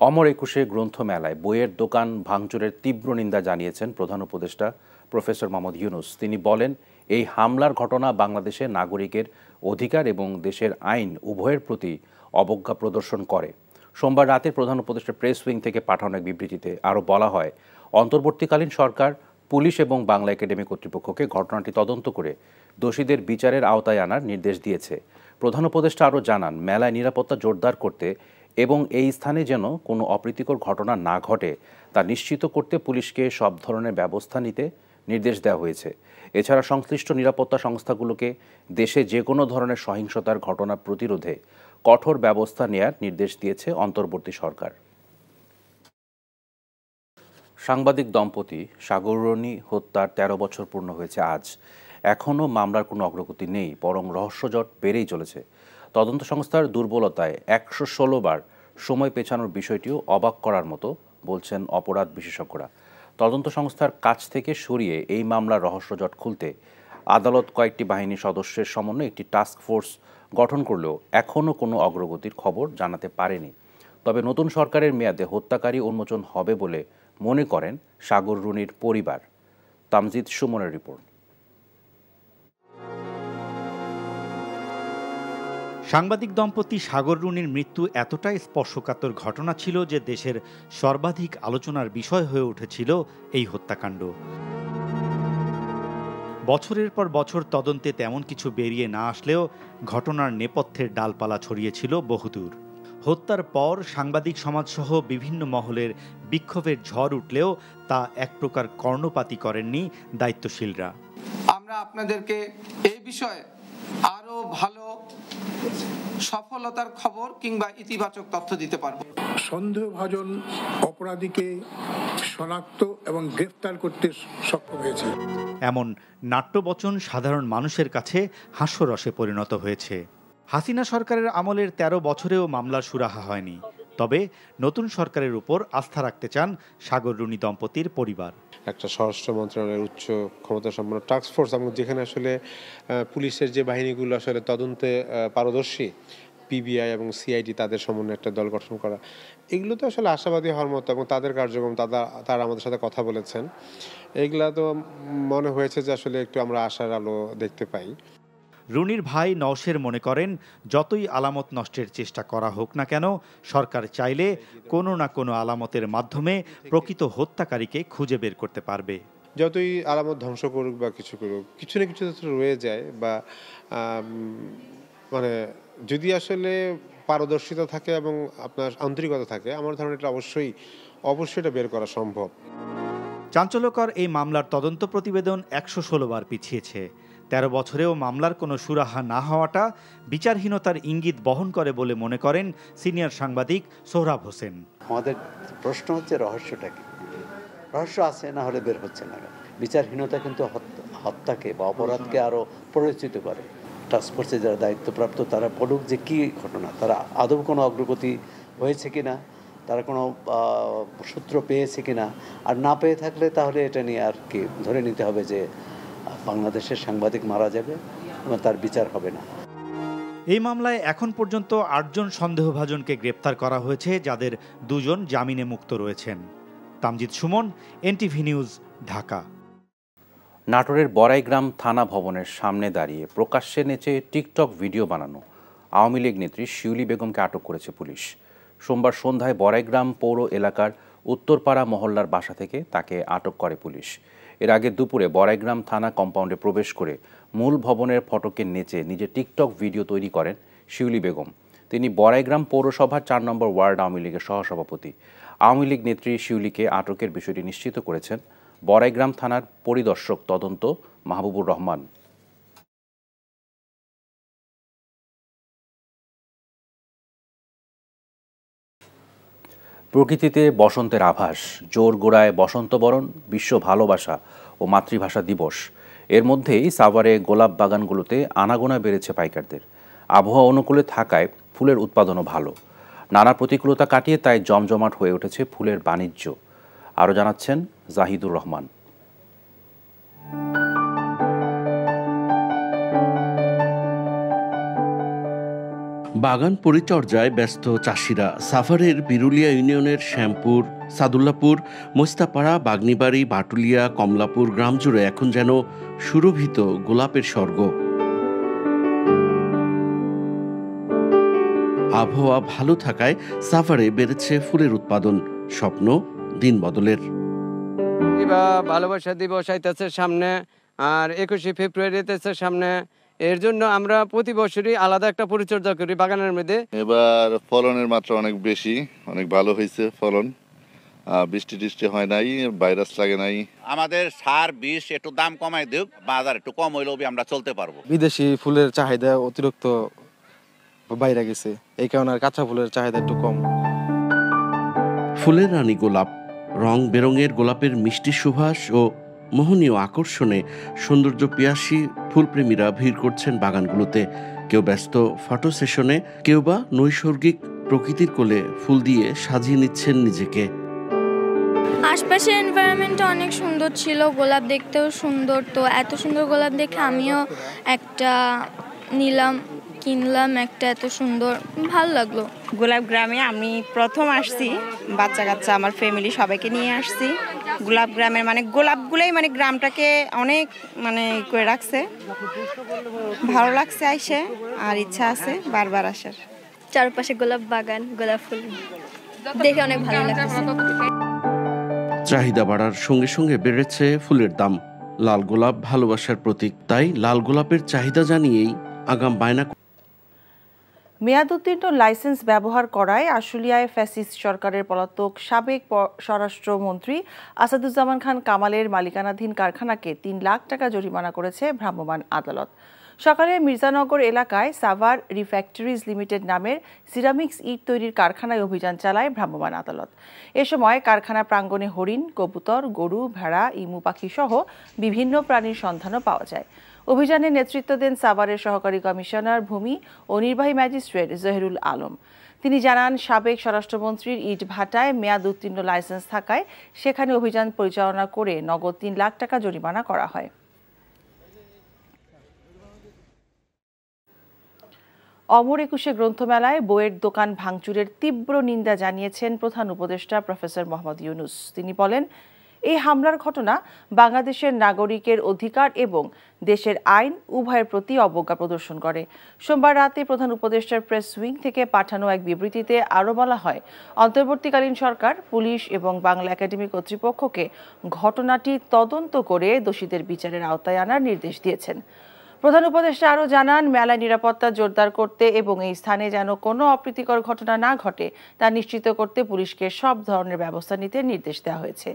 অমর একুশে গ্রন্থমেলায় বইয়ের দোকান ভাঙচুরের তীব্র নিন্দা জানিয়েছেন প্রধান উপদেষ্টা প্রফেসর মোহাম্মদ ইউনূস। তিনি বলেন, এই হামলার ঘটনা বাংলাদেশের নাগরিকের অধিকার এবং দেশের আইন উভয়ের প্রতি অবজ্ঞা প্রদর্শন করে। সোমবার রাতে প্রধান উপদেষ্টা প্রেস উইং থেকে পাঠানো এক বিবৃতিতে আরও বলা হয়, অন্তর্বর্তীকালীন সরকার পুলিশ এবং বাংলা একাডেমি কর্তৃপক্ষকে ঘটনাটি তদন্ত করে দোষীদের বিচারের আওতায় আনার নির্দেশ দিয়েছে। প্রধান উপদেষ্টা আরও জানান, মেলায় নিরাপত্তা জোরদার করতে এবং এই স্থানে যেন কোনো অপ্রীতিকর ঘটনা না ঘটে তা নিশ্চিত করতে পুলিশকে সব ধরনের ব্যবস্থা নিতে নির্দেশ দেওয়া হয়েছে। এছাড়া সংশ্লিষ্ট নিরাপত্তা সংস্থাগুলোকে দেশে যে কোনো ধরনের সহিংসতার ঘটনা প্রতিরোধে কঠোর ব্যবস্থা নেয়ার নির্দেশ দিয়েছে অন্তর্বর্তী সরকার। সাংবাদিক দম্পতি সাগররনী হত্যার ১৩ বছর পূর্ণ হয়েছে আজ। এখনও মামলার কোনো অগ্রগতি নেই, বরং রহস্যজট বেড়েই চলেছে। তদন্ত সংস্থার দুর্বলতায় ১১৬ বার সময় পেছানোর বিষয়টিও অবাক করার মতো বলছেন অপরাধ বিশেষজ্ঞরা। তদন্ত সংস্থার কাছ থেকে সরিয়ে এই মামলার রহস্যজট খুলতে আদালত কয়েকটি বাহিনীর সদস্যের সমন্বয়ে একটি টাস্ক ফোর্স গঠন করলেও এখনও কোনো অগ্রগতির খবর জানাতে পারেনি। তবে নতুন সরকারের মেয়াদে হত্যাকারী উন্মোচন হবে বলে মনে করেন সাগররুনির পরিবার। তামজিদ সুমনের রিপোর্ট। সাংবাদিক দম্পতি সাগররুনির মৃত্যু এতটাই স্পর্শকাতর ঘটনা ছিল যে দেশের সর্বাধিক আলোচনার বিষয় হয়ে উঠেছিল এই হত্যাকাণ্ড। বছরের পর বছর তদন্তে তেমন কিছু বেরিয়ে না আসলেও ঘটনার নেপথ্যের ডালপালা ছড়িয়েছিল বহুদূর। হত্যার পর সাংবাদিক সমাজসহ বিভিন্ন মহলের বিক্ষোভের ঝড় উঠলেও তা এক প্রকার কর্ণপাতই করেননি দায়িত্বশীলরা। আমরা আপনাদেরকে এই বিষয়ে আরো ভালো সফলতার খবর কিংবা ইতিবাচক তথ্য দিতে পারব। সন্দেহভাজন অপরাধীকে শনাক্ত এবং গ্রেফতার করতে সক্ষম হয়েছে। এমন নাট্যবচন সাধারণ মানুষের কাছে হাস্যরসে পরিণত হয়েছে। হাসিনা সরকারের আমলের ১৩ বছরেও মামলার সুরাহা হয়নি। তবে নতুন সরকারের উপর আস্থা রাখতে চান সাগররুনি দম্পতির পরিবার। একটা স্বরাষ্ট্র মন্ত্রণালয়ের উচ্চ ক্ষমতা সম্পন্ন টাস্ক ফোর্স এবং যেখানে আসলে পুলিশের যে বাহিনীগুলো আসলে তদন্তে পারদর্শী, পিবিআই এবং সিআইডি তাদের সমন্বয়ে একটা দল গঠন করা, এগুলো তো আসলে আশাবাদী হওয়ার মতো এবং তাদের কার্যক্রম তারা আমাদের সাথে কথা বলেছেন। এগুলা তো মনে হয়েছে যে আসলে একটু আমরা আশার আলো দেখতে পাই। রুনির ভাই নওশের মনে করেন, যতই আলামত নষ্টের চেষ্টা করা হোক না কেন, সরকার চাইলে কোনো না কোনো আলামতের মাধ্যমে প্রকৃত হত্যাকারীকে খুঁজে বের করতে পারবে। যতই আলামত ধ্বংস করুক বা কিছু করুক, কিছু না কিছু রয়ে যায় বা মানে যদি আসলে পারদর্শিতা থাকে এবং আপনার আন্তরিকতা থাকে, আমার ধারণা এটা অবশ্যই এটা বের করা সম্ভব। চাঞ্চল্যকর এই মামলার তদন্ত প্রতিবেদন ১১৬ বার পিছিয়েছে। ১৩ বছরেও মামলার কোনো সুরাহা না হওয়াটা বিচারহীনতার ইঙ্গিত বহন করে বলে মনে করেন সিনিয়র সাংবাদিক সোহরাব হোসেন। আমাদের প্রশ্ন হচ্ছে, রহস্যটা কি? রহস্য আছে, না হলে বের হচ্ছে না। বিচারহীনতা কিন্তু হত্যাকে বা অপরাধকে আরো প্ররোচিত করে। টাস্কফোর্সে যারা দায়িত্বপ্রাপ্ত তারা বলুক যে কি ঘটনা, তারা আদৌ কোনো অগ্রগতি হয়েছে কিনা, তারা কোনো সূত্র পেয়েছে কিনা। আর না পেয়ে থাকলে তাহলে এটা নিয়ে আর কি ধরে নিতে হবে যে বাংলাদেশের সাংবাদিক মারা যাবে এবং তার বিচার হবে না। এই মামলায় এখন পর্যন্ত ৮ জন সন্দেহভাজনকে গ্রেপ্তার করা হয়েছে, যাদের ২ জন জামিনে মুক্ত রয়েছেন। Tamjid Suman, NTV news, Dhaka. নাটোরের বড়াইগ্রাম থানা ভবনের সামনে দাঁড়িয়ে প্রকাশ্যে নেচে টিকটক ভিডিও বানানো আওয়ামী লীগ নেত্রী শিউলি বেগমকে আটক করেছে পুলিশ। সোমবার সন্ধ্যায় বড়াইগ্রাম পৌর এলাকার উত্তরপাড়া মহল্লার বাসা থেকে তাকে আটক করে পুলিশ। এর আগে দুপুরে বড়াইগ্রাম থানা কম্পাউন্ডে প্রবেশ করে মূল ভবনের ফটকে নেচে নিজে টিকটক ভিডিও তৈরি করেন শিউলি বেগম। তিনি বড়াইগ্রাম পৌরসভার ৪ নম্বর ওয়ার্ড আওয়ামী লীগের সহসভাপতি। আওয়ামী লীগ নেত্রী শিউলিকে আটকের বিষয়টি নিশ্চিত করেছেন বড়াইগ্রাম থানার পরিদর্শক তদন্ত মাহবুবুর রহমান। প্রকৃতিতে বসন্তের আভাস, জোর গোড়ায় বসন্ত বরণ, বিশ্ব ভালোবাসা ও মাতৃভাষা দিবস। এর মধ্যেই সাভারে গোলাপ বাগানগুলোতে আনাগোনা বেড়েছে পাইকারদের। আবহাওয়া অনুকূলে থাকায় ফুলের উৎপাদনও ভালো। নানা প্রতিকূলতা কাটিয়ে তাই জমজমাট হয়ে উঠেছে ফুলের বাণিজ্য। আরও জানাচ্ছেন জাহিদুর রহমান। বাগান পরিচর্যায় ব্যস্ত চাষিরা। সাভারের বিরুলিয়া ইউনিয়নের শ্যামপুর, সাদুল্লাপুর, মোস্তাপাড়া, বাগনিবাড়ি, বাটুলিয়া, কমলাপুর গ্রাম জুড়ে এখন যেন সুরভিত গোলাপের স্বর্গ। আবহাওয়া ভালো থাকায় সাভারে বেড়েছে ফুলের উৎপাদন। স্বপ্ন দিন বদলের। ভালোবাসা দিবস আইতেছে সামনে, আর 21শে ফেব্রুয়ারি আইতেছে সামনে। এর জন্য আমরা প্রতি বছরই আলাদা একটা পরিচর্যা করি বাগানের মধ্যে। এবার ফলনের মাত্রা অনেক বেশি, অনেক ভালো হয়েছে ফলন। বৃষ্টি টিষ্টি হয় নাই, ভাইরাস লাগে নাই। আমাদের সার বিষ একটু দাম কমাই দিক, বাজার একটু কম হইলেও আমরা চলতে পারবো। বিদেশি ফুলের চাহিদা অতিরিক্ত বাইরে গেছে, এই কারণে আর কাঁচা ফুলের চাহিদা একটু কম। ফুলের রানী গোলাপ, রং বেরঙের গোলাপের মিষ্টি সুবাস ও মোহনীয় আকর্ষণে সৌন্দর্য পিয়াসী ফুলপ্রেমীরা ভিড় করছেন বাগানগুলোতে। কেউ ব্যস্ত ফটো সেশনে, কেউ বা নৈসর্গিক প্রকৃতির কোলে ফুল দিয়ে সাজিয়ে নিচ্ছেন নিজেকে। আশপাশের এনভায়রনমেন্টটা অনেক সুন্দর ছিল, গোলাপ দেখতেও সুন্দর। তো এত সুন্দর গোলাপ দেখে আমিও একটা নিলাম, কিনলাম একটা, এত সুন্দর, ভালো লাগলো। গোলাপ গ্রামে আমি প্রথম আসছি, বাচ্চা কাচ্চা আমার ফ্যামিলি সবাইকে নিয়ে আসছি। গোলাপ গ্রামের গোলাপগুলাই গ্রামটাকে অনেক করে রাখছে। ভালো লাগছে আইসে, আর ইচ্ছা আছে বারবার আসার। চারপাশে গোলাপ বাগান, গোলাপ ফুল দেখে অনেক ভালো লাগছে। চাহিদা বাড়ার সঙ্গে সঙ্গে বেড়েছে ফুলের দাম। লাল গোলাপ ভালোবাসার প্রতীক, তাই লাল গোলাপের চাহিদা জানিয়েই আগাম বায়না। মেয়াদোত্তীর্ণ লাইসেন্স ব্যবহার করায় আশুলিয়ায় ফ্যাসিস্ট সরকারের পলাতক সাবেক স্বরাষ্ট্রমন্ত্রী আসাদুজ্জামান খান কামালের মালিকানাধীন কারখানাকে ৩ লাখ টাকা জরিমানা করেছে ভ্রাম্যমাণ আদালত। সকালে মির্জানগর এলাকায় সাভার রিফ্যাক্টরিজ লিমিটেড নামের সিরামিক্স ইট তৈরির কারখানায় অভিযান চালায় ভ্রাম্যমাণ আদালত। এ সময় কারখানা প্রাঙ্গণে হরিণ, কবুতর, গরু, ভেড়া, ইমু পাখি সহ বিভিন্ন প্রাণীর সন্ধানও পাওয়া যায়। অভিযানে নেতৃত্ব দেন সাভারের সহকারী কমিশনার ভূমি ও নির্বাহী ম্যাজিস্ট্রেট জহিরুল আলম। তিনি জানান, সাবেক স্বরাষ্ট্রমন্ত্রীর ইট ভাটায় মেয়াদ উত্তীর্ণ লাইসেন্স থাকায় সেখানে অভিযান পরিচালনা করে নগদ ৩ লাখ টাকা জরিমানা করা হয়। অমর একুশে গ্রন্থমেলায় বইয়ের দোকান ভাঙচুরের তীব্র নিন্দা জানিয়েছেন প্রধান উপদেষ্টা প্রফেসর মোহাম্মদ ইউনূস। তিনি বলেন, এই হামলার ঘটনা বাংলাদেশের নাগরিকের অধিকার এবং দেশের আইন উভয়ের প্রতি অবজ্ঞা প্রদর্শন করে। সোমবার রাতে প্রধান উপদেষ্টার প্রেস উইং থেকে পাঠানো এক বিবৃতিতে আরও বলা হয়, অন্তর্বর্তীকালীন সরকার, পুলিশ এবং বাংলা একাডেমি কর্তৃপক্ষকে ঘটনাটি তদন্ত করে দোষীদের বিচারের আওতায় আনার নির্দেশ দিয়েছেন। প্রধান উপদেষ্টা আরও জানান, মেলায় নিরাপত্তা জোরদার করতে এবং এই স্থানে যেন কোনো অপ্রীতিকর ঘটনা না ঘটে তা নিশ্চিত করতে পুলিশকে সব ধরনের ব্যবস্থা নিতে নির্দেশ দেওয়া হয়েছে।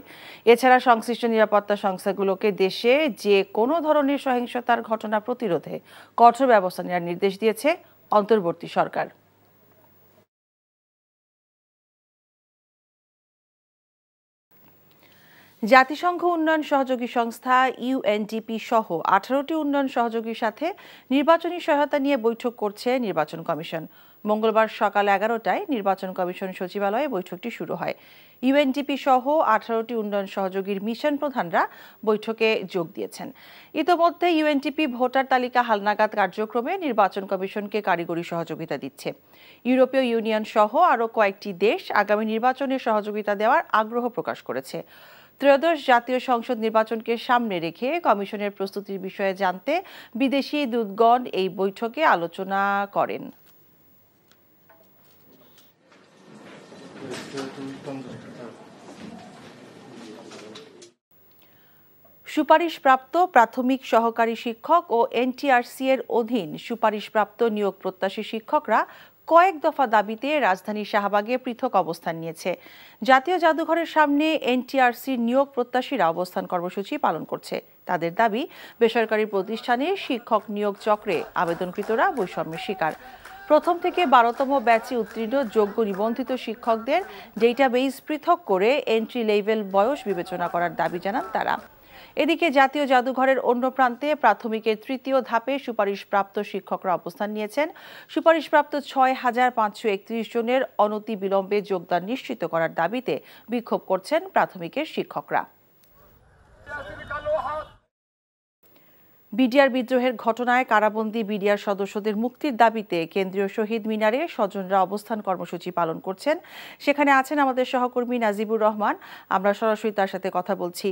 এছাড়া সংশ্লিষ্ট নিরাপত্তা সংস্থাগুলোকে দেশে যে কোনো ধরনের সহিংসতার ঘটনা প্রতিরোধে কঠোর ব্যবস্থা নেওয়ার নির্দেশ দিয়েছে অন্তর্বর্তী সরকার। জাতিসংঘ উন্নয়ন সহযোগী সংস্থা ইউএনডিপি সহ 18টি উন্নয়ন সহযোগীর সাথে নির্বাচনী সহায়তা নিয়ে বৈঠক করছে নির্বাচন কমিশন। মঙ্গলবার সকাল 11টায় নির্বাচন কমিশন সচিবালয়ে বৈঠকটি শুরু হয়। ইউএনডিপি সহ 18টি উন্নয়ন সহযোগীর মিশন প্রধানরা বৈঠকে যোগ দিয়েছেন। ইতোমধ্যে ইউএনডিপি ভোটার তালিকা হালনাগাদ কার্যক্রমে নির্বাচন কমিশনকে কারিগরি সহযোগিতা দিচ্ছে। ইউরোপীয় ইউনিয়ন সহ আরও কয়েকটি দেশ আগামী নির্বাচনে সহযোগিতা দেওয়ার আগ্রহ প্রকাশ করেছে। ত্রয়োদশ জাতীয় সংসদ নির্বাচনকে সামনে রেখে কমিশনের প্রস্তুতির বিষয়ে জানতে বিদেশি দূতগণ এই বৈঠকে আলোচনা করেন। সুপারিশপ্রাপ্ত প্রাথমিক সহকারী শিক্ষক ও এনটিআরসি এর অধীন সুপারিশপ্রাপ্ত নিয়োগ প্রত্যাশী শিক্ষকরা কয়েক দফা দাবিতে রাজধানীর শাহবাগে পৃথক অবস্থান নিয়েছে। জাতীয় জাদুঘরের সামনে এনটিআরসির নিয়োগ প্রত্যাশীরা অবস্থান কর্মসূচি পালন করছে। তাদের দাবি, বেসরকারি প্রতিষ্ঠানে শিক্ষক নিয়োগ চক্রে আবেদনকৃতরা বৈষম্যের শিকার। প্রথম থেকে 12তম ব্যাচে উত্তীর্ণ যোগ্য নিবন্ধিত শিক্ষকদের ডেটাবেস পৃথক করে এন্ট্রি লেভেল বয়স বিবেচনা করার দাবি জানান তারা। এদিকে জাতীয় জাদুঘরের অন্য প্রান্তে প্রাথমিকের 3য় ধাপে সুপারিশপ্রাপ্ত শিক্ষকরা অবস্থান নিয়েছেন। সুপারিশপ্রাপ্ত 6531 জনের অনতি বিলম্বে যোগদান নিশ্চিত করার দাবিতে বিক্ষোভ করছেন প্রাথমিকের শিক্ষকরা। বিডিআর বিদ্রোহের ঘটনায় কারাবন্দী বিডিআর সদস্যদের মুক্তির দাবিতে কেন্দ্রীয় শহীদ মিনারে স্বজনরা অবস্থান কর্মসূচি পালন করছেন। সেখানে আছেন আমাদের সহকর্মী নাজিবুর রহমান। আমরা সরাসরি তার সাথে কথা বলছি।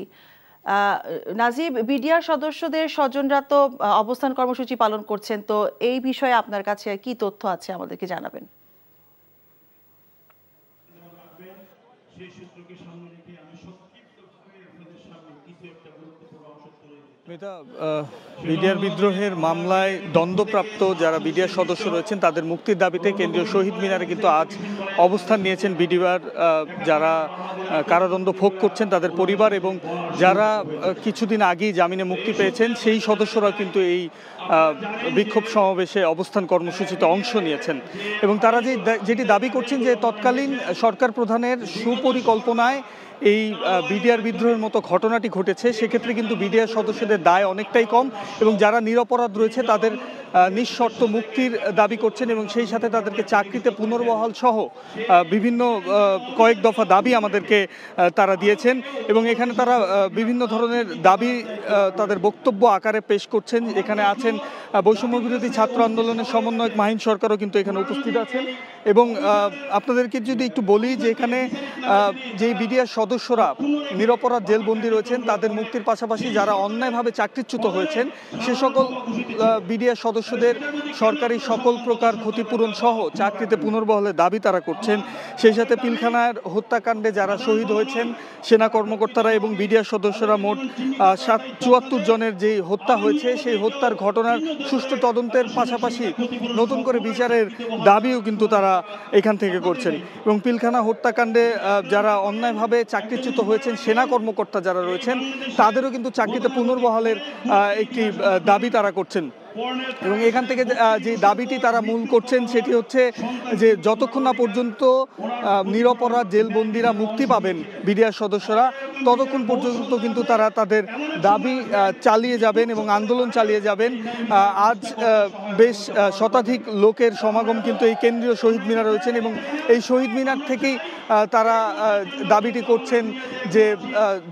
নাজিব, বিডিআর সদস্যদের স্বজনরা তো অবস্থান কর্মসূচি পালন করছেন, তো এই বিষয়ে আপনার কাছে কি তথ্য আছে আমাদেরকে জানাবেন। বিডিআর বিদ্রোহের মামলায় দণ্ডপ্রাপ্ত যারা বিডিআর সদস্য রয়েছেন তাদের মুক্তির দাবিতে কেন্দ্রীয় শহীদ মিনারে কিন্তু আজ অবস্থান নিয়েছেন বিডিআর যারা কারাদণ্ড ভোগ করছেন তাদের পরিবার এবং যারা কিছুদিন আগেই জামিনে মুক্তি পেয়েছেন সেই সদস্যরা কিন্তু এই বিক্ষোভ সমাবেশে অবস্থান কর্মসূচিতে অংশ নিয়েছেন এবং তারা যেটি দাবি করছেন যে তৎকালীন সরকার প্রধানের সুপরিকল্পনায় এই বিডিআর বিদ্রোহের মতো ঘটনাটি ঘটেছে। সেক্ষেত্রে কিন্তু বিডিআর সদস্যদের দায় অনেকটাই কম এবং যারা নিরপরাধ রয়েছে তাদের নিঃশর্ত মুক্তির দাবি করছেন এবং সেই সাথে তাদেরকে চাকরিতে পুনর্বহাল সহ বিভিন্ন কয়েক দফা দাবি আমাদেরকে তারা দিয়েছেন এবং এখানে তারা বিভিন্ন ধরনের দাবি তাদের বক্তব্য আকারে পেশ করছেন। এখানে আছেন বৈষম্য বিরোধী ছাত্র আন্দোলনের সমন্বয়ক মাহিন সরকারও কিন্তু এখানে উপস্থিত আছেন এবং আপনাদেরকে যদি একটু বলি যে এখানে যে বিডিআর সদস্যরা নিরপরাধ জেলবন্দি রয়েছেন তাদের মুক্তির পাশাপাশি যারা অন্যায়ভাবে চাকরিচ্যুত হয়েছেন সে সকল বিডিআর সদস্যদের সরকারি সকল প্রকার ক্ষতিপূরণ সহ চাকরিতে পুনর্বহালের দাবি তারা করছেন। সেই সাথে পিলখানার হত্যাকাণ্ডে যারা শহীদ হয়েছেন সেনা কর্মকর্তারা এবং বিডিআর সদস্যরা মোট ৭৪ জনের যে হত্যা হয়েছে সেই হত্যার ঘটনার সুষ্ঠু তদন্তের পাশাপাশি নতুন করে বিচারের দাবিও কিন্তু তারা এখান থেকে করছেন এবং পিলখানা হত্যাকাণ্ডে যারা অন্যায়ভাবে চাকরিচ্যুত হয়েছেন সেনা কর্মকর্তা যারা রয়েছেন তাদেরও কিন্তু চাকরিতে পুনর্বহালের একটি দাবি তারা করছেন এবং এখান থেকে যে দাবিটি তারা মূল করছেন সেটি হচ্ছে যে যতক্ষণ না পর্যন্ত নিরপরাধ জেলবন্দিরা মুক্তি পাবেন বিডিআর সদস্যরা ততক্ষণ পর্যন্ত কিন্তু তারা তাদের দাবি চালিয়ে যাবেন এবং আন্দোলন চালিয়ে যাবেন। আজ বেশ শতাধিক লোকের সমাগম কিন্তু এই কেন্দ্রীয় শহীদ মিনার রয়েছেন এবং এই শহীদ মিনার থেকেই তারা দাবিটি করছেন যে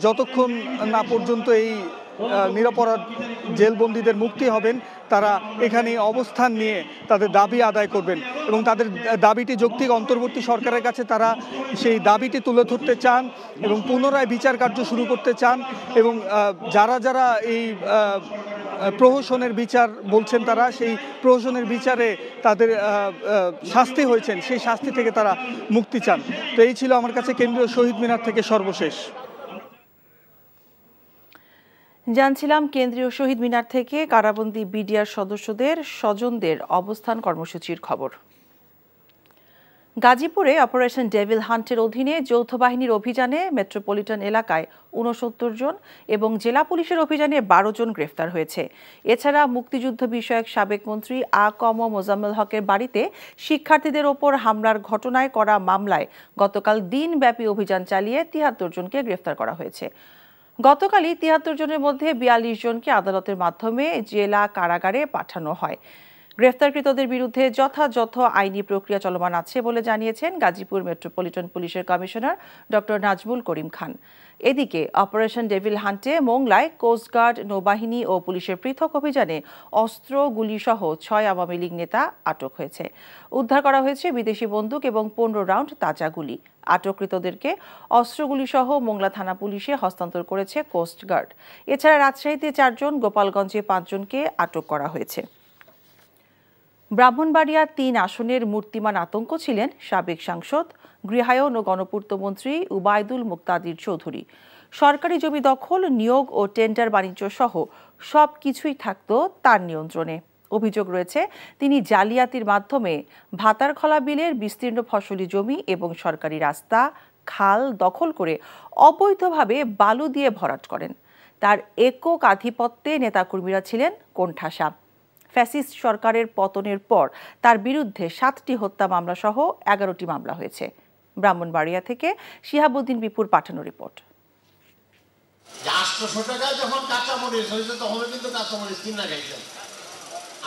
যতক্ষণ না পর্যন্ত এই নিরপরাধ জেলবন্দীদের মুক্তি হবেন তারা এখানে অবস্থান নিয়ে তাদের দাবি আদায় করবেন এবং তাদের দাবিটি যৌক্তিক অন্তর্বর্তী সরকারের কাছে তারা সেই দাবিটি তুলে ধরতে চান এবং পুনরায় বিচার কার্য শুরু করতে চান এবং যারা যারা এই প্রহসনের বিচার বলছেন তারা সেই প্রহসনের বিচারে তাদের শাস্তি হয়েছেন সেই শাস্তি থেকে তারা মুক্তি চান। তো এই ছিল আমার কাছে কেন্দ্রীয় শহীদ মিনার থেকে সর্বশেষ। জানছিলাম কেন্দ্রীয় শহীদ মিনার থেকে কারাবন্দী বিডিআর সদস্যদের স্বজনদের অবস্থান কর্মসূচির খবর। গাজীপুরে অপারেশন ডেভিল হান্টের অধীনে যৌথ বাহিনীর অভিযানে মেট্রোপলিটন এলাকায় ৬৯ জন এবং জেলা পুলিশের অভিযানে ১২ জন গ্রেফতার হয়েছে। এছাড়া মুক্তিযুদ্ধ বিষয়ক সাবেক মন্ত্রী আ.ক.ম মোজাম্মেল হকের বাড়িতে শিক্ষার্থীদের ওপর হামলার ঘটনায় করা মামলায় গতকাল দিনব্যাপী অভিযান চালিয়ে ৭৩ জনকে গ্রেফতার করা হয়েছে। গতকালই ৭৩ জনের মধ্যে ৪২ জনকে আদালতের মাধ্যমে জেলা কারাগারে পাঠানো হয়। গ্রেফতারকৃতদের বিরুদ্ধে যথাযথ আইনি প্রক্রিয়া চলমান আছে বলে জানিয়েছেন গাজীপুর মেট্রোপলিটন পুলিশের কমিশনার ডক্টর নাজমুল করিম খান। এদিকে অপারেশন ডেভিল হান্টে মোংলায় কোস্টগার্ড, নৌবাহিনী ও পুলিশের পৃথক অভিযানে অস্ত্র, গুলিসহ ৬ আওয়ামী লীগ নেতা আটক হয়েছে। উদ্ধার করা হয়েছে বিদেশি বন্দুক এবং ১৫ রাউন্ড তাজা গুলি। আটককৃতদেরকে অস্ত্রগুলিসহ মোংলা থানা পুলিশে হস্তান্তর করেছে কোস্টগার্ড। এছাড়া রাজশাহীতে ৪ জন, গোপালগঞ্জে ৫ জনকে আটক করা হয়েছে। ব্রাহ্মণবাড়িয়া ৩ আসনের মূর্তিমান আতঙ্ক ছিলেন সাবেক সাংসদ, গৃহায়ন ও গণপূর্তমন্ত্রী উবায়দুল মুক্তাদির চৌধুরী। সরকারি জমি দখল, নিয়োগ ও টেন্ডার বাণিজ্য সহ সব কিছুই থাকত তার নিয়ন্ত্রণে। অভিযোগ রয়েছে তিনি জালিয়াতির মাধ্যমে ভাতারখলা বিলের বিস্তীর্ণ ফসলি জমি এবং সরকারি রাস্তা, খাল দখল করে অবৈধভাবে বালু দিয়ে ভরাট করেন। তার একক আধিপত্যে নেতাকর্মীরা ছিলেন কোণঠাসা। ফ্যাসিস্ট সরকারের পতনের পর তার বিরুদ্ধে ৭টি হত্যা মামলা সহ ১১টি মামলা হয়েছে। ব্রাহ্মণবাড়িয়া থেকে শিহাবুদ্দিন বিপুর পাঠানো রিপোর্ট। ৮০০ টাকা যখন কাঁচামরিচ হয়েছে তখন কিন্তু কাঁচামরিচ কিনা গাইছেন।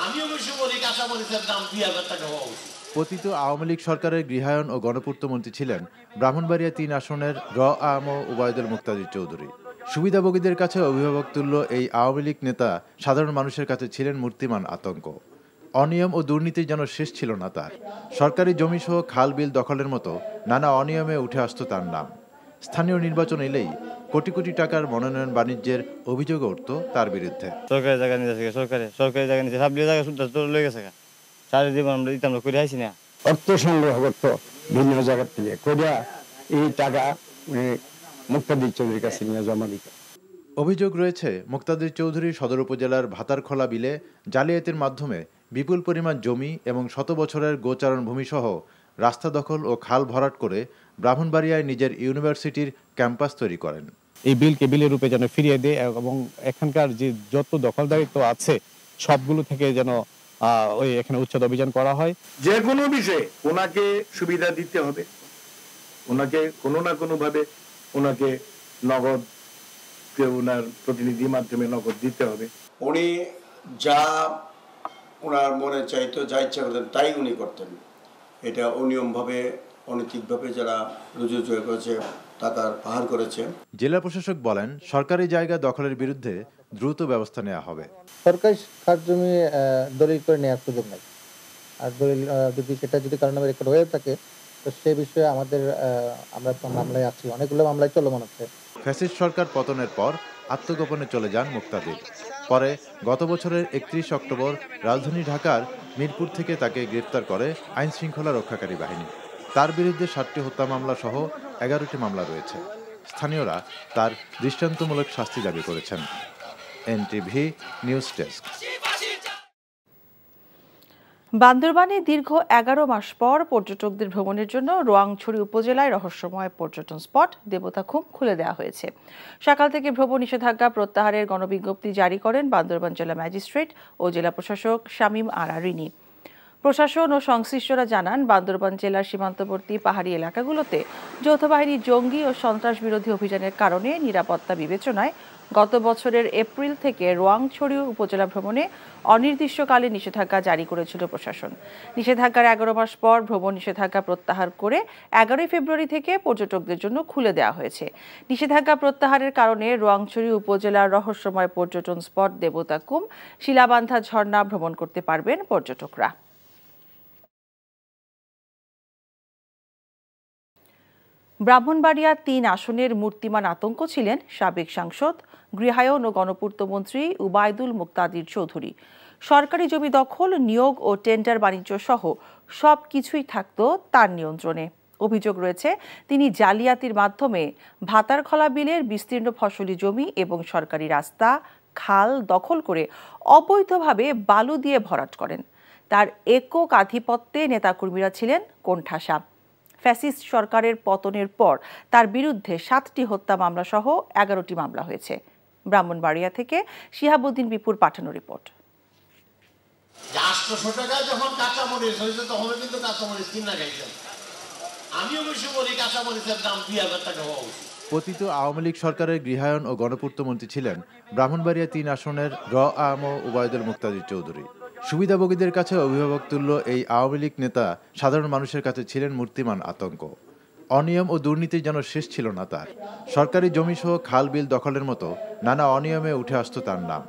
আমি অবশ্য বলি কাঁচামরিচের দাম ২০০০ টাকা হওয়া উচিত। পতিত আওয়ামী লীগ সরকারের গৃহায়ন ও গণপূর্তমন্ত্রী ছিলেন ব্রাহ্মণবাড়িয়া ৩ আসনের র আম উবায়দুল মুক্তাদির চৌধুরী। সুবিধাভোগীদের কাছে অভিভাবক তুল্য এই আওয়ামী লীগ নেতা সাধারণ মানুষের কাছে ছিলেন মূর্তিমান আতঙ্ক। অনিয়ম ও দুর্নীতির যেন শেষ ছিল না তার। সরকারি জমিসহ খাল বিল দখলের মতো নানা অনিয়মে উঠে আসত তার নাম। স্থানীয় নির্বাচন এলেই কোটি কোটি টাকার মনোনয়ন বাণিজ্যের অভিযোগ উঠত তার বিরুদ্ধে। সরকারি জায়গা নিতে সরকারি জায়গা নিতে সব জায়গা লয়ে গেছে, সারা জীবন আমরা দিতাম না, করে আইসি না। অর্থ সংগ্রহ করতো বিভিন্ন জায়গা থেকে, করিয়া এই টাকা মুক্তাদির চৌধুরীর কাছে নিয়ে জমা দিত। অভিযোগ রয়েছে মুক্তাদির চৌধুরী সদর উপজেলার ভাতারখোলা বিলে জালিয়াতির মাধ্যমে বিপুল পরিমাণ জমি এবং শত বছরের গোচারণ ভূমিসহ রাস্তা দখল ও খাল ভরাট করে ব্রাহ্মণবাড়িয়ায় নিজের ইউনিভার্সিটির ক্যাম্পাস তৈরি করেন। এই বিলকে বিলের রূপে যেন ফিরিয়ে দেয় এবং এখানকার যে যত দখলদারিত্ব আছে সবগুলো থেকে যেন ওই এখানে উচ্ছেদ অভিযান করা হয়। যে কোনো বিষয়ে ওনাকে সুবিধা দিতে হবে, ওনাকে কোনো না কোনো ভাবে ওনাকে নগদ, ওনার প্রতিনিধি মাধ্যমে নগদ দিতে হবে। উনি যা ওনার মনে চাইতো, যা ইচ্ছা করতেন তাই উনি করতেন। এটা অনিয়মভাবে, অনৈতিকভাবে যারা রুজু করেছে, টাকার পাহাড় করেছে। জেলা প্রশাসক বলেন, সরকারি জায়গা দখলের বিরুদ্ধে দ্রুত ব্যবস্থা নেওয়া হবে। সরকারি খাস জমি দলিল করে নেওয়ার সুযোগ নেই, আর দলিল সেটা যদি কারণে রেকর্ড হয়ে থাকে তো সে বিষয়ে আমরা তো মামলায় আছি, অনেকগুলো মামলায় চলমান আছে। ফ্যাসিস্ট সরকার পতনের পর আত্মগোপনে চলে যান মুক্তাদির। পরে গত বছরের 31 অক্টোবর রাজধানী ঢাকার মিরপুর থেকে তাকে গ্রেফতার করে আইন শৃঙ্খলা রক্ষাকারী বাহিনী। তার বিরুদ্ধে 7টি হত্যা মামলা সহ 11টি মামলা রয়েছে। স্থানীয়রা তার দৃষ্টান্তমূলক শাস্তি দাবি করেছেন। NTV news desk. বান্দরবানে দীর্ঘ 11 মাস পর পর্যটকদের ভ্রমণের জন্য রোয়াংছড়ি উপজেলায় রহস্যময় পর্যটন স্পট দেবতাখুম খুলে দেওয়া হয়েছে। সকাল থেকে ভ্রমণ নিষেধাজ্ঞা প্রত্যাহারের গণবিজ্ঞপ্তি জারি করেন বান্দরবান জেলা ম্যাজিস্ট্রেট ও জেলা প্রশাসক শামীম আরা রিনি। প্রশাসন ও সংশ্লিষ্টরা জানান, বান্দরবান জেলার সীমান্তবর্তী পাহাড়ি এলাকাগুলোতে যৌথ বাহিনীর জঙ্গি ও সন্ত্রাস বিরোধী অভিযানের কারণে নিরাপত্তা বিবেচনায় গত বছরের এপ্রিল থেকে রোয়াংছড়ি উপজেলা ভ্রমণে অনির্দিষ্টকালে নিষেধাজ্ঞা জারি করেছিল প্রশাসন। নিষেধাজ্ঞার 11 মাস পর ভ্রমণ নিষেধাজ্ঞা প্রত্যাহার করে 11 ফেব্রুয়ারি থেকে পর্যটকদের জন্য খুলে দেওয়া হয়েছে। নিষেধাজ্ঞা প্রত্যাহারের কারণে রোয়াংছড়ি উপজেলার রহস্যময় পর্যটন স্পট দেবতাকুম, শিলাবান্ধা ঝর্ণা ভ্রমণ করতে পারবেন পর্যটকরা। ব্রাহ্মণবাড়িয়া 3 আসনের মূর্তিমান আতঙ্ক ছিলেন সাবেক সাংসদ, গৃহায়ন ও গণপূর্ত মন্ত্রী উবায়দুল মুক্তাদির চৌধুরী। সরকারি জমি দখল, নিয়োগ ও টেন্ডার বাণিজ্য সহ সব কিছুই থাকত তার নিয়ন্ত্রণে। অভিযোগ রয়েছে, তিনি জালিয়াতির মাধ্যমে ভাতারখোলা বিলের বিস্তীর্ণ ফসলি জমি এবং সরকারি রাস্তা, খাল দখল করে অবৈধভাবে বালু দিয়ে ভরাট করেন। তার একক আধিপত্যে নেতাকর্মীরা ছিলেন কোণঠাসা। ফ্যাসিস্ট সরকারের পতনের পর তার বিরুদ্ধে 7টি হত্যা মামলা সহ 11টি মামলা হয়েছে। ব্রাহ্মণবাড়িয়া থেকে শিহাবুদ্দিন বিপুর পাঠানো রিপোর্ট। 800 টাকা যখন কাঁচামরিচ হয়েছে তখন কিন্তু কাঁচামরিচ কিনা খাইছেন। আমি অবশ্য বলি কাঁচামরিচের দাম 2000 টাকা হওয়া উচিত। পতিত আওয়ামী লীগ সরকারের গৃহায়ন ও গণপূর্ত মন্ত্রী ছিলেন ব্রাহ্মণবাড়িয়া 3 আসনের উবায়দুল মুক্তাদির চৌধুরী। সুবিধাভোগীদের কাছে অভিভাবক তুল্য এই আওয়ামী লীগ নেতা সাধারণ মানুষের কাছে ছিলেন মূর্তিমান আতঙ্ক। অনিয়ম ও দুর্নীতির যেন শেষ ছিল না তার। সরকারি জমিসহ খাল বিল দখলের মতো নানা অনিয়মে উঠে আসত তার নাম।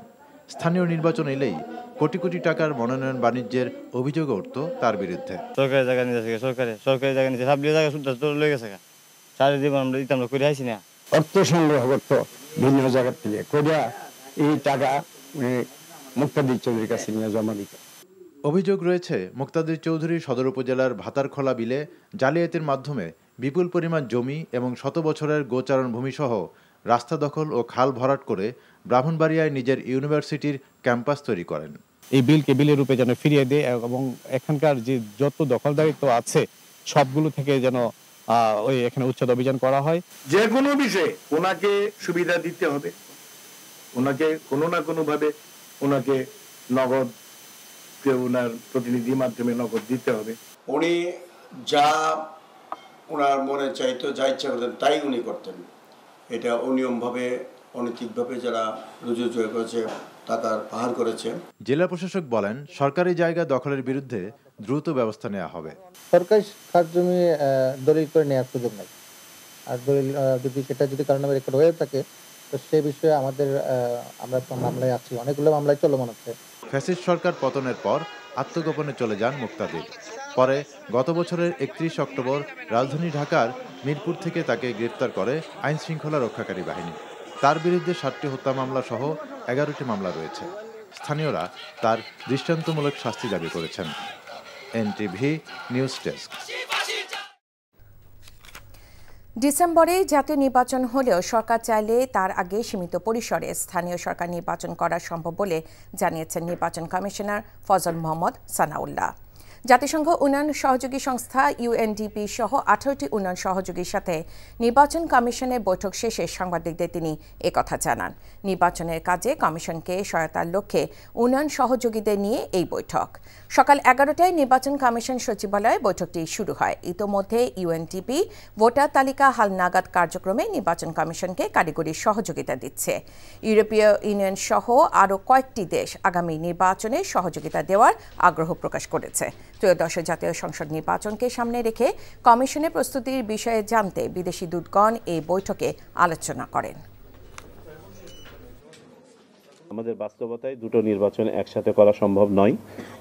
স্থানীয় নির্বাচন এলেই কোটি কোটি টাকার মনোনয়ন বাণিজ্যের অভিযোগ উঠত তার বিরুদ্ধে। সরকারি জায়গা নিতে সরকারি জায়গা নিতে সব জায়গা লয়ে গেছে, সারা জীবন আমরা দিতাম না, করে আইসি না। অর্থ সংগ্রহ করতো বিভিন্ন জায়গা থেকে, করিয়া এই টাকা মুক্তাদির চৌধুরীর কাছে নিয়ে জমা দিত। অভিযোগ রয়েছে, মুক্তাদির চৌধুরী সদর উপজেলার ভাতারখোলা বিলে জালিয়াতির মাধ্যমে বিপুল পরিমাণ জমি এবং শত বছরের গোচারণ ভূমিসহ রাস্তা দখল ও খাল ভরাট করে ব্রাহ্মণবাড়িয়ায় নিজের ইউনিভার্সিটির ক্যাম্পাস তৈরি করেন। এই বিলকে বিলের রূপে যেন ফিরিয়ে দেয় এবং এখানকার যে যত দখলদারিত্ব আছে সবগুলো থেকে যেন ওই এখানে উচ্ছেদ অভিযান করা হয়। যে কোনো বিষয়ে ওনাকে সুবিধা দিতে হবে, ওনাকে কোনো না কোনো ভাবে ওনাকে নগদ, ওনার প্রতিনিধি মাধ্যমে নগদ দিতে হবে। উনি যা ওনার মনে চাইতো, যা ইচ্ছা করতেন তাই উনি করতেন। এটা অনিয়মভাবে, অনৈতিকভাবে যারা রুজু করেছে, টাকার পাহাড় করেছে। জেলা প্রশাসক বলেন, সরকারি জায়গা দখলের বিরুদ্ধে দ্রুত ব্যবস্থা নেওয়া হবে। সরকারি খাস জমি দলিল করে নেওয়ার সুযোগ নেই, আর দলিল সেটা যদি কারণে রেকর্ড হয়ে থাকে তো তো সেই বিষয়ে আমরা তো মামলায় আছি, অনেকগুলো মামলায় চলমান আছে। ফ্যাসিস্ট সরকার পতনের পর আত্মগোপনে চলে যান মুক্তাদির। পরে গত বছরের 31 অক্টোবর রাজধানী ঢাকার মিরপুর থেকে তাকে গ্রেফতার করে আইন শৃঙ্খলা রক্ষাকারী বাহিনী। তার বিরুদ্ধে 7টি হত্যা মামলা সহ 11টি মামলা রয়েছে। স্থানীয়রা তার দৃষ্টান্তমূলক শাস্তি দাবি করেছেন। NTV news desk. ডিসেম্বরে জাতীয় নির্বাচন হলেও সরকার চাইলে তার আগে সীমিত পরিসরে স্থানীয় সরকার নির্বাচন করা সম্ভব বলে জানিয়েছেন নির্বাচন কমিশনার ফজল মোহাম্মদ সানাউল্লাহ। জাতিসংঘ উন্নয়ন সহযোগী সংস্থা ইউএনডিপি সহ 18টি উন্নয়ন সহযোগীর সাথে নির্বাচন কমিশনের বৈঠক শেষে সাংবাদিকদের তিনি একথা জানান। নির্বাচনের কাজে কমিশনকে সহায়তার লক্ষ্যে উন্নয়ন সহযোগীদের নিয়ে এই বৈঠক। সকাল 11টায় নির্বাচন কমিশন সচিবালয়ে বৈঠকটি শুরু হয়। ইতোমধ্যে ইউএনডিপি ভোটার তালিকা হালনাগাদ কার্যক্রমে নির্বাচন কমিশনকে কারিগরি সহযোগিতা দিচ্ছে। ইউরোপীয় ইউনিয়ন সহ আরও কয়েকটি দেশ আগামী নির্বাচনে সহযোগিতা দেওয়ার আগ্রহ প্রকাশ করেছে। ত্রয়োদশ জাতীয় সংসদ নির্বাচনকে সামনে রেখে কমিশনের প্রস্তুতির বিষয়ে জানতে বিদেশি দূতগণ এই বৈঠকে আলোচনা করেন। আমাদের বাস্তবতায় দুটো নির্বাচন একসাথে করা সম্ভব নয়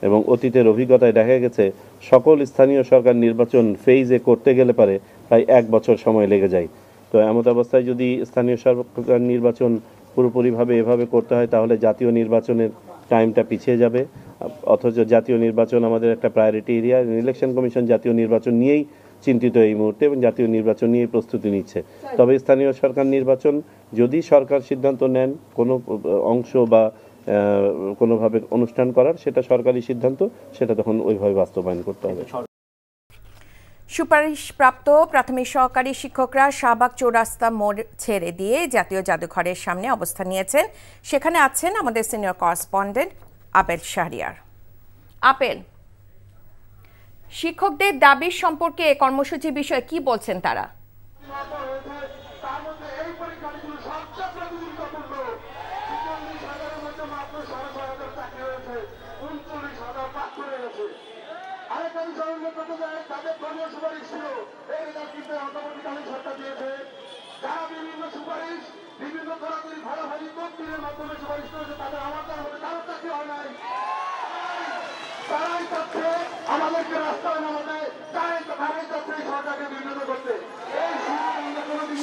এবং অতীতের অভিজ্ঞতায় দেখা গেছে সকল স্থানীয় সরকার নির্বাচন ফেজে করতে গেলে পারে প্রায় 1 বছর সময় লেগে যায়। তো এমত অবস্থায় যদি স্থানীয় সরকার নির্বাচন পুরোপুরিভাবে এভাবে করতে হয় তাহলে জাতীয় নির্বাচনের টাইমটা পিছিয়ে যাবে। অথচ জাতীয় নির্বাচন আমাদের একটা প্রায়োরিটি এরিয়া। ইলেকশন কমিশন জাতীয় নির্বাচন নিয়েই চিন্তিত এই মুহূর্তে এবং জাতীয় নির্বাচন নিয়ে প্রস্তুতি নিচ্ছে। তবে স্থানীয় সরকার নির্বাচন যদি সরকার সিদ্ধান্ত নেন কোনো অংশ বা কোনোভাবে অনুষ্ঠান করার, সেটা সরকারি সিদ্ধান্ত, সেটা তখন ওইভাবে বাস্তবায়ন করতে হবে। সুপারিশপ্রাপ্ত প্রাথমিক সহকারী শিক্ষকরা শাহবাগ চৌরাস্তা মোড় ছেড়ে দিয়ে জাতীয় জাদুঘরের সামনে অবস্থান নিয়েছেন। সেখানে আছেন আমাদের senior correspondent apple Shahriar. Apple, শিক্ষকদের দাবির সম্পর্কে কর্মসূচির বিষয়ে কি বলছেন তারা?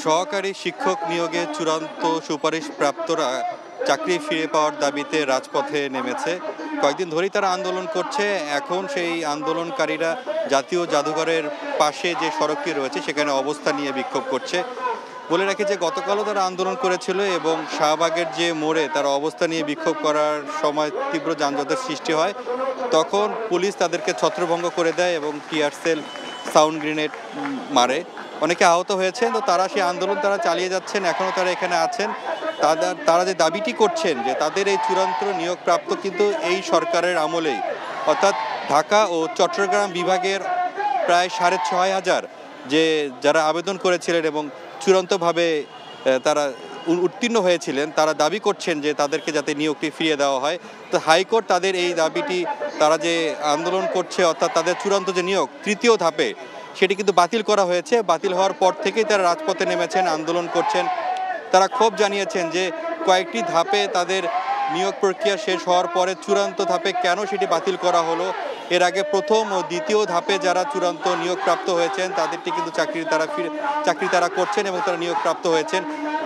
সহকারী শিক্ষক নিয়োগে চূড়ান্ত সুপারিশ প্রাপ্তরা চাকরি ফিরে পাওয়ার দাবিতে রাজপথে নেমেছে। কয়েকদিন ধরেই তারা আন্দোলন করছে। এখন সেই আন্দোলনকারীরা জাতীয় জাদুঘরের পাশে যে সড়কটি রয়েছে সেখানে অবস্থান নিয়ে বিক্ষোভ করছে। বলে রাখি যে গতকালও তারা আন্দোলন করেছিল এবং শাহবাগের যে মোড়ে তারা অবস্থান নিয়ে বিক্ষোভ করার সময় তীব্র যানজটের সৃষ্টি হয়। তখন পুলিশ তাদেরকে ছত্রভঙ্গ করে দেয় এবং টিয়ার সেল, সাউন্ড গ্রেনেড মারে। অনেকে আহত হয়েছেন। তো তারা সেই আন্দোলন তারা চালিয়ে যাচ্ছেন, এখনও তারা এখানে আছেন। তারা যে দাবিটি করছেন যে তাদের এই চূড়ান্ত নিয়োগপ্রাপ্ত কিন্তু এই সরকারের আমলেই, অর্থাৎ ঢাকা ও চট্টগ্রাম বিভাগের প্রায় 6,500 যারা আবেদন করেছিলেন এবং চূড়ান্তভাবে তারা উত্তীর্ণ হয়েছিলেন, তারা দাবি করছেন যে তাদেরকে যাতে নিয়োগটি ফিরিয়ে দেওয়া হয়। তো হাইকোর্ট তাদের এই দাবিটি, তারা যে আন্দোলন করছে অর্থাৎ তাদের চূড়ান্ত যে নিয়োগ 3য় ধাপে, সেটি কিন্তু বাতিল করা হয়েছে। বাতিল হওয়ার পর থেকেই তারা রাজপথে নেমেছেন, আন্দোলন করছেন। তারা ক্ষোভ জানিয়েছেন যে কয়েকটি ধাপে তাদের নিয়োগ প্রক্রিয়া শেষ হওয়ার পরে চূড়ান্ত ধাপে কেন সেটি বাতিল করা হলো। এর আগে প্রথম ও দ্বিতীয় ধাপে যারা চূড়ান্ত নিয়োগপ্রাপ্ত হয়েছেন তাদেরটি কিন্তু চাকরি তারা করছেন এবং তারা নিয়োগপ্রাপ্ত হয়েছেন।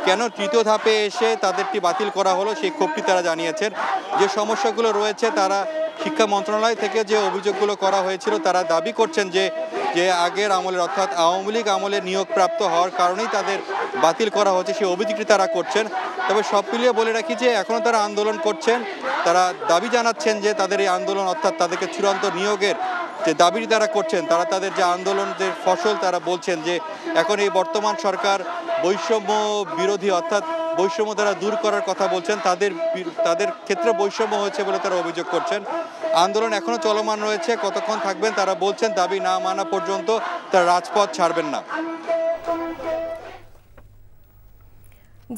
কেন 3য় ধাপে এসে তাদেরটি বাতিল করা হলো সেই ক্ষোভটি তারা জানিয়েছেন। যে সমস্যাগুলো রয়েছে, তারা শিক্ষা মন্ত্রণালয় থেকে যে অভিযোগগুলো করা হয়েছিল, তারা দাবি করছেন যে আগের আমলের অর্থাৎ আওয়ামী লীগ আমলে নিয়োগপ্রাপ্ত হওয়ার কারণেই তাদের বাতিল করা হচ্ছে, সেই অভিযোগটি তারা করছেন। তবে সব মিলিয়ে বলে রাখি যে এখনও তারা আন্দোলন করছেন। তারা দাবি জানাচ্ছেন যে তাদের এই আন্দোলন অর্থাৎ তাদেরকে চূড়ান্ত নিয়োগের যে দাবিটি তারা করছেন, তারা তাদের যে আন্দোলনের ফসল, তারা বলছেন যে এখন এই বর্তমান সরকার বৈষম্য বিরোধী অর্থাৎ বৈষম্য তারা দূর করার কথা বলছেন। তাদের ক্ষেত্রে বৈষম্য হয়েছে বলে তারা অভিযোগ করছেন। আন্দোলন এখনো চলমান রয়েছে। কতক্ষণ থাকবেন তারা বলছেন দাবি না মানা পর্যন্ত তারা রাজপথ ছাড়বেন না।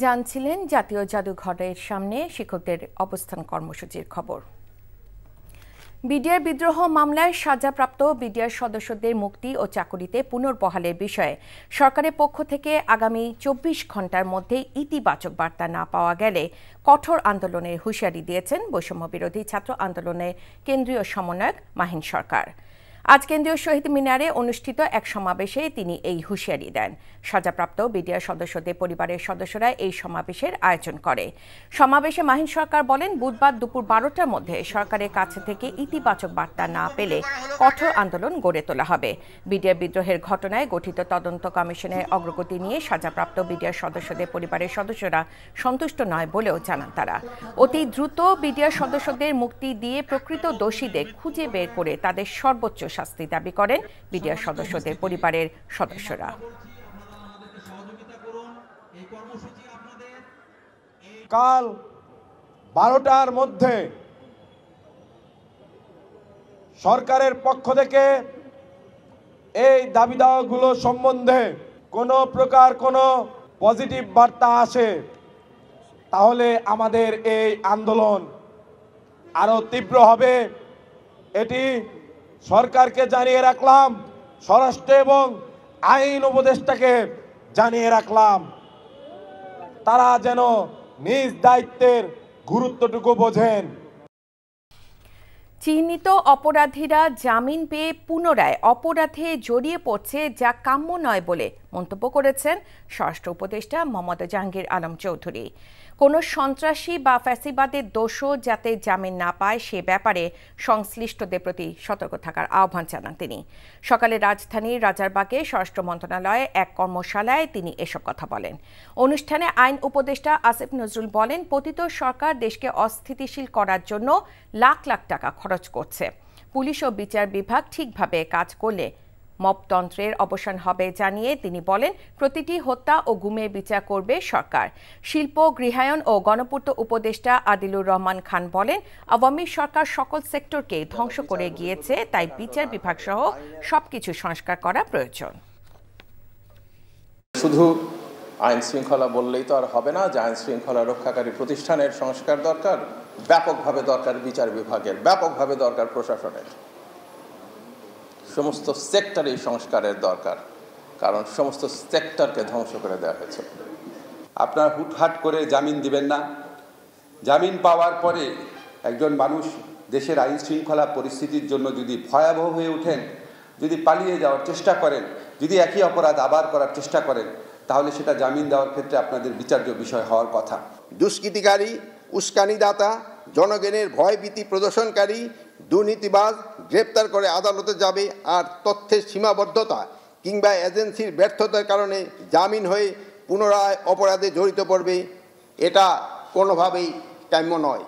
জানছিলেন জাতীয় জাদুঘরের সামনে শিক্ষকদের অবস্থান কর্মসূচির খবর। বিডিআর বিদ্রোহ মামলায় সাজাপ্রাপ্ত বিডিআর সদস্যদের মুক্তি ও চাকুরিতে পুনর্বহালের বিষয়ে সরকারের পক্ষ থেকে আগামী ২৪ ঘণ্টার মধ্যে ইতিবাচক বার্তা না পাওয়া গেলে কঠোর আন্দোলনের হুঁশিয়ারি দিয়েছেন বৈষম্য বিরোধী ছাত্র আন্দোলনের কেন্দ্রীয় সমন্বয়ক মাহিন সরকার। আজ কেন্দ্রীয় শহীদ মিনারে অনুষ্ঠিত এক সমাবেশে তিনি এই হুঁশিয়ারি দেন। সাজাপ্রাপ্ত বিডিআর সদস্যদের পরিবারের সদস্যরা এই সমাবেশের আয়োজন করে। সমাবেশে মাহিন সরকার বলেন, বুধবার দুপুর ১২টার মধ্যে সরকারের কাছে থেকে ইতিবাচক বার্তা না পেলে কঠোর আন্দোলন গড়ে তোলা হবে। বিডিআর বিদ্রোহের ঘটনায় গঠিত তদন্ত কমিশনের অগ্রগতি নিয়ে সাজাপ্রাপ্ত বিডিআর সদস্যদের পরিবারের সদস্যরা সন্তুষ্ট নয় বলেও জানান তারা। অতি দ্রুত বিডিআর সদস্যদের মুক্তি দিয়ে প্রকৃত দোষীদের খুঁজে বের করে তাদের সর্বোচ্চ শাস্তি দাবি করেন বিডিআর সদস্যদের পরিবারের সদস্যরা। কাল 12টার মধ্যে সরকারের পক্ষ থেকে এই দাবি দাওয়াগুলো সম্বন্ধে কোনো প্রকার কোনো পজিটিভ বার্তা আসে, তাহলে আমাদের এই আন্দোলন আরো তীব্র হবে। এটি সরকারকে জানিয়ে রাখলাম, স্বরাষ্ট্র এবং আইন উপদেষ্টাকে জানিয়ে রাখলাম, তারা যেন নিজ দায়িত্বের গুরুত্বটুকু বোঝেন। চিহ্নিত অপরাধীরা জামিন পেয়ে পুনরায় অপরাধে জড়িয়ে পড়ছে, যা কাম্য নয় বলে মন্তব্য করেছেন স্বরাষ্ট্র উপদেষ্টা মোহাম্মদ জাহাঙ্গীর আলম চৌধুরী। কোনো সন্ত্রাসী বা ফ্যাসিবাদের দোষও যাতে জামিন না পায় সে ব্যাপারে সংশ্লিষ্টদের প্রতি সতর্ক থাকার আহ্বান জানান তিনি। সকালে রাজধানীর রাজারবাগে স্বরাষ্ট্র মন্ত্রণালয়ে এক কর্মশালায় তিনি এসব কথা বলেন। অনুষ্ঠানে আইন উপদেষ্টা আসিফ নজরুল বলেন, পতিত সরকার দেশকে অস্থিতিশীল করার জন্য লাখ লাখ টাকা খরচ করছে। পুলিশ ও বিচার বিভাগ ঠিকভাবে কাজ করলে মবতন্ত্রের অবসান হবে জানিয়ে তিনি বলেন, প্রতিটি হত্যা ও গুমের বিচার করবে সরকার। শিল্প, গৃহায়ন ও গণপূর্ত উপদেষ্টা আদিলুর রহমান খান বলেন, আওয়ামী সরকার সকল সেক্টরকে ধ্বংস করে গিয়েছে, তাই বিচার বিভাগ সহ সবকিছু সংস্কার করা প্রয়োজন। শুধু আইন শৃঙ্খলা বললেই তো আর হবে না, যে আইন শৃঙ্খলা রক্ষাকারী প্রতিষ্ঠানের সংস্কার দরকার, ব্যাপকভাবে দরকার বিচার বিভাগের, ব্যাপকভাবে দরকার প্রশাসনের, সমস্ত সেক্টরেই সংস্কারের দরকার, কারণ সমস্ত সেক্টরকে ধ্বংস করে দেওয়া হয়েছে। আপনারা হুটহাট করে জামিন দিবেন না। জামিন পাওয়ার পরে একজন মানুষ দেশের আইন শৃঙ্খলা পরিস্থিতির জন্য যদি ভয়াবহ হয়ে ওঠেন, যদি পালিয়ে যাওয়ার চেষ্টা করেন, যদি একই অপরাধ আবার করার চেষ্টা করেন, তাহলে সেটা জামিন দেওয়ার ক্ষেত্রে আপনাদের বিচার্য বিষয় হওয়ার কথা। দুষ্কৃতিকারী, উস্কানিদাতা, জনগণের ভয়ভীতি প্রদর্শনকারী, দুর্নীতিবাজ গ্রেপ্তার করে আদালতে যাবে, আর তথ্যের সীমাবদ্ধতা কিংবা এজেন্সির ব্যর্থতার কারণে জামিন হয়ে পুনরায় অপরাধে জড়িত পড়বে, এটা কোনোভাবেই কাম্য নয়।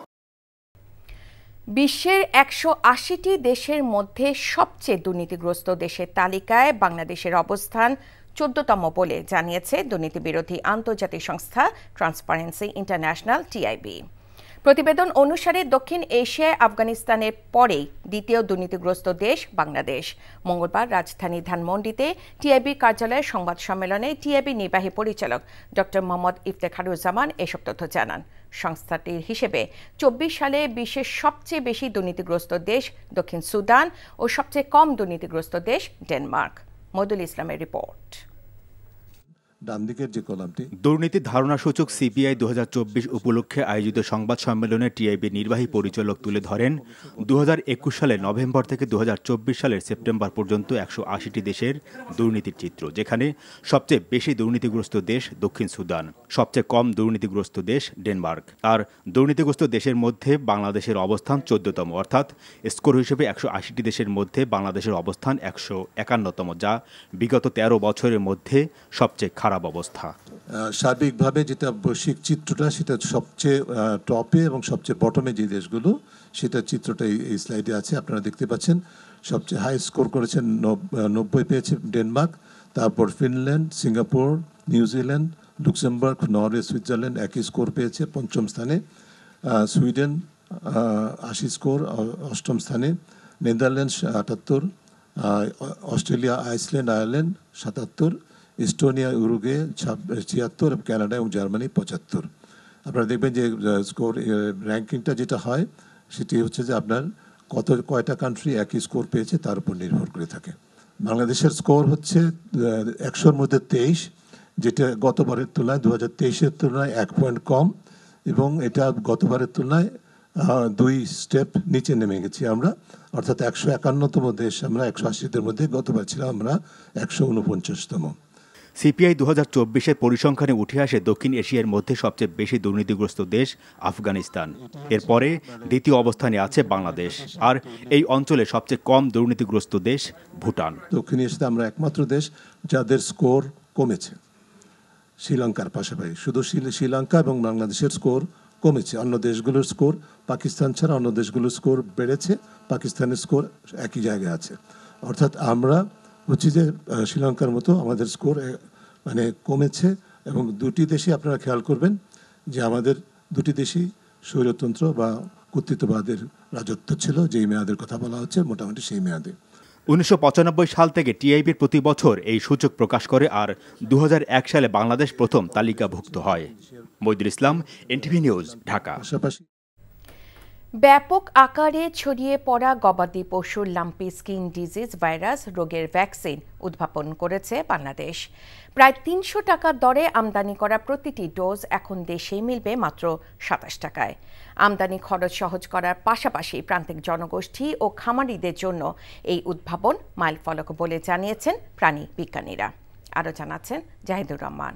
বিশ্বের ১৮০টি দেশের মধ্যে সবচেয়ে দুর্নীতিগ্রস্ত দেশের তালিকায় বাংলাদেশের অবস্থান ১৪তম বলে জানিয়েছে দুর্নীতি বিরোধী আন্তর্জাতিক সংস্থা ট্রান্সপারেন্সি ইন্টারন্যাশনাল টিআইবি। প্রতিবেদন অনুসারে দক্ষিণ এশিয়ায় আফগানিস্তানের পরেই দ্বিতীয় দুর্নীতিগ্রস্ত দেশ বাংলাদেশ। মঙ্গলবার রাজধানী ধানমন্ডিতে টিআইবি কার্যালয়ের সংবাদ সম্মেলনে টিআইবি নির্বাহী পরিচালক ডক্টর মোহাম্মদ ইফতেখারুজ্জামান এসব তথ্য জানান। সংস্থাটির হিসেবে ২৪ সালে বিশ্বের সবচেয়ে বেশি দুর্নীতিগ্রস্ত দেশ দক্ষিণ সুদান ও সবচেয়ে কম দুর্নীতিগ্রস্ত দেশ ডেনমার্ক। মইদুল ইসলামের রিপোর্ট। দুর্নীতি ধারণা সূচক সিপিআই ২০২৪ উপলক্ষে আয়োজিত সংবাদ সম্মেলনে টিআইবি নির্বাহী পরিচালক তুলে ধরেন ২০২১ সালের নভেম্বর থেকে ২০২৪ সালের সেপ্টেম্বর পর্যন্ত ১৮০টি দেশের দুর্নীতির চিত্র, যেখানে সবচেয়ে বেশি দুর্নীতিগ্রস্ত দেশ দক্ষিণ সুদান, সবচেয়ে কম দুর্নীতিগ্রস্ত দেশ ডেনমার্ক। আর দুর্নীতিগ্রস্ত দেশের মধ্যে বাংলাদেশের অবস্থান ১৪তম, অর্থাৎ স্কোর হিসেবে ১৮০টি দেশের মধ্যে বাংলাদেশের অবস্থান ১৫১তম, যা বিগত ১৩ বছরের মধ্যে সবচেয়ে খারাপ অবস্থা। সার্বিকভাবে যেটা বৈশ্বিক চিত্রটা, সেটা সবচেয়ে টপে এবং সবচেয়ে বটমে যে দেশগুলো, সেটা চিত্রটা এই স্লাইডে আছে, আপনারা দেখতে পাচ্ছেন। সবচেয়ে হাই স্কোর করেছেন ৯০ পেয়েছে ডেনমার্ক, তারপর Finland, Singapore, New Zealand, Luxembourg, Norway, Switzerland একই স্কোর পেয়েছে ৫ম স্থানে। সুইডেন ৮০ স্কোর ৮ম স্থানে, Netherlands ৭৮, Australia, Iceland, Ireland ৭৭, ইস্টোনিয়া, Uruguay ৭৬ এবং কানাডা এবং জার্মানি ৭৫। আপনারা দেখবেন যে স্কোর র্যাঙ্কিংটা যেটা হয় সেটি হচ্ছে যে আপনার কয়টা কান্ট্রি একই স্কোর পেয়েছে তার উপর নির্ভর করে থাকে। বাংলাদেশের স্কোর হচ্ছে 100-র মধ্যে 23, যেটা গতবারের তুলনায় 2023-এর তুলনায় 1 পয়েন্ট কম, এবং এটা গতবারের তুলনায় 2 স্টেপ নিচে নেমে গেছি আমরা, অর্থাৎ 151তম দেশ আমরা 180-দের মধ্যে, গতবার ছিলাম আমরা 149তম। সিপিআই 2024-এর পরিসংখ্যানে উঠে আসে দক্ষিণ এশিয়ার মধ্যে সবচেয়ে বেশি দুর্নীতিগ্রস্ত দেশ আফগানিস্তান। এরপরে দ্বিতীয় অবস্থানে আছে বাংলাদেশ, আর এই অঞ্চলে সবচেয়ে কম দুর্নীতিগ্রস্ত দেশ ভুটান। দক্ষিণ এশিয়াতে আমরা একমাত্র দেশ যাদের স্কোর কমেছে, শ্রীলঙ্কার পাশাপাশি। শুধু শ্রীলঙ্কা এবং বাংলাদেশের স্কোর কমেছে, অন্য দেশগুলোর স্কোর, পাকিস্তান ছাড়া অন্য দেশগুলোর স্কোর বেড়েছে, পাকিস্তানের স্কোর একই জায়গায় আছে। অর্থাৎ আমরা হচ্ছে যে শ্রীলঙ্কার মতো আমাদের স্কোর মানে কমেছে। এবং দুটি দেশই আপনারা খেয়াল করবেন যে আমাদের দুটি দেশই স্বৈরতন্ত্র বা কর্তৃত্ববাদের রাজত্ব ছিল, যেই মেয়াদের কথা বলা হচ্ছে মোটামুটি সেই মেয়াদে। 1995 সাল থেকে টিআইবির প্রতি বছর এই সূচক প্রকাশ করে, আর 2001 সালে বাংলাদেশ প্রথম তালিকাভুক্ত হয়। মইদুল ইসলাম, এনটিভি নিউজ, ঢাকা। ব্যাপক আকারে ছড়িয়ে পড়া গবাদি পশুর লাম্পি স্কিন ডিজিজ ভাইরাস রোগের ভ্যাকসিন উদ্ভাবন করেছে বাংলাদেশ। প্রায় 300 টাকার দরে আমদানি করা প্রতিটি ডোজ এখন দেশেই মিলবে মাত্র 27 টাকায়। আমদানি খরচ সহজ করার পাশাপাশি প্রান্তিক জনগোষ্ঠী ও খামারিদের জন্য এই উদ্ভাবন মাইলফলক বলে জানিয়েছেন প্রাণী বিজ্ঞানীরা। আরও জানাচ্ছেন জাহিদুর রহমান।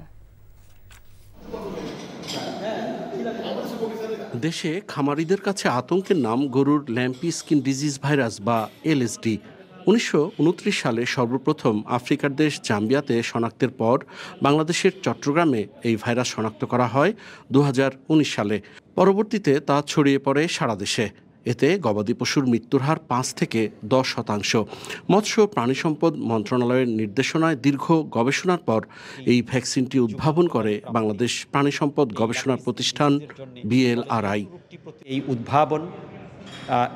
দেশে খামারিদের কাছে আতঙ্কের নাম গরুর ল্যাম্পি স্কিন ডিজিজ ভাইরাস বা এলএসডি। 1929 সালে সর্বপ্রথম আফ্রিকার দেশ জাম্বিয়াতে শনাক্তের পর বাংলাদেশের চট্টগ্রামে এই ভাইরাস শনাক্ত করা হয় 2019 সালে। পরবর্তীতে তা ছড়িয়ে পড়ে সারা দেশে। এতে গবাদি পশুর মৃত্যুর হার 5 থেকে 10%। মৎস্য প্রাণী সম্পদ মন্ত্রণালয়ের নির্দেশনায় দীর্ঘ গবেষণার পর এই ভ্যাকসিনটি উদ্ভাবন করে বাংলাদেশ প্রাণী সম্পদ গবেষণা প্রতিষ্ঠান বিএলআরআই। এই উদ্ভাবন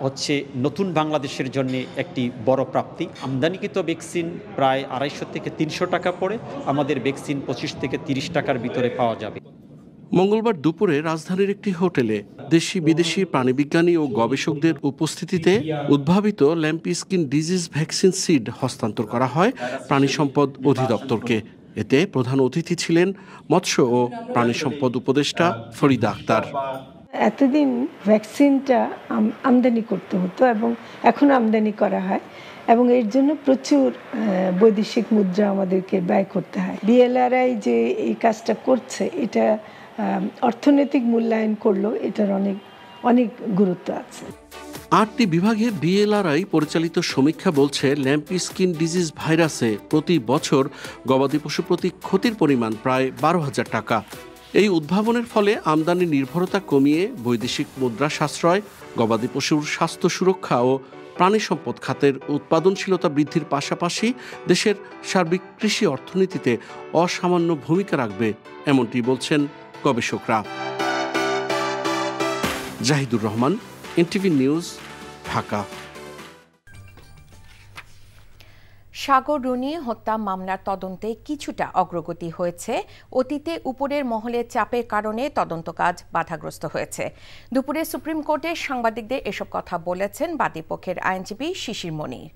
হচ্ছে নতুন বাংলাদেশের জন্য একটি বড় প্রাপ্তি। আমদানিকৃত ভ্যাকসিন প্রায় 250 থেকে 300 টাকা পড়ে, আমাদের ভ্যাকসিন 25 থেকে 30 টাকার ভিতরে পাওয়া যাবে। মঙ্গলবার দুপুরে রাজধানীর একটি হোটেলে দেশি বিদেশি প্রাণীবিজ্ঞানী ও গবেষকদের উপস্থিতিতে উদ্ভাবিত lumpy skin disease vaccine seed হস্তান্তর করা হয় প্রাণী সম্পদ অধিদপ্তরকে। এতে প্রধান অতিথি ছিলেন মৎস্য ও প্রাণী সম্পদ উপদেষ্টা ফরিদা আক্তার। এতদিন ভ্যাকসিনটা আমদানি করতে হতো এবং এখন আমদানি করা হয়, এবং এর জন্য প্রচুর বৈদেশিক মুদ্রা আমাদেরকে ব্যয় করতে হয়। বিএলআরআই যে এই কাজটা করছে, এটা অর্থনৈতিক মূল্যায়ন করলো, এটার অনেক অনেক গুরুত্ব আছে। 8টি বিভাগে বিএলআরআই পরিচালিত সমীক্ষা বলছে ল্যাম্পি স্কিন ডিজিজ ভাইরাসে প্রতি বছর গবাদি পশু প্রতি ক্ষতির পরিমাণ প্রায় 12,000 টাকা। এই উদ্ভাবনের ফলে আমদানি নির্ভরতা কমিয়ে বৈদেশিক মুদ্রা সাশ্রয়, গবাদি পশুর স্বাস্থ্য সুরক্ষা ও প্রাণী সম্পদ খাতের উৎপাদনশীলতা বৃদ্ধির পাশাপাশি দেশের সার্বিক কৃষি অর্থনীতিতে অসামান্য ভূমিকা রাখবে, এমনটি বলছেন গবেষকরা। Zahidur Rahman, NTV news, Dhaka. সাগর রুনি হত্যা মামলার তদন্তে কিছুটা অগ্রগতি হয়েছে। অতীতে উপরের মহলের চাপের কারণে তদন্ত কাজ বাধাগ্রস্ত হয়েছে। দুপুরে সুপ্রিম কোর্টে সাংবাদিকদের এসব কথা বলেছেন বাদীপক্ষের আইনজীবী শিশির মনির।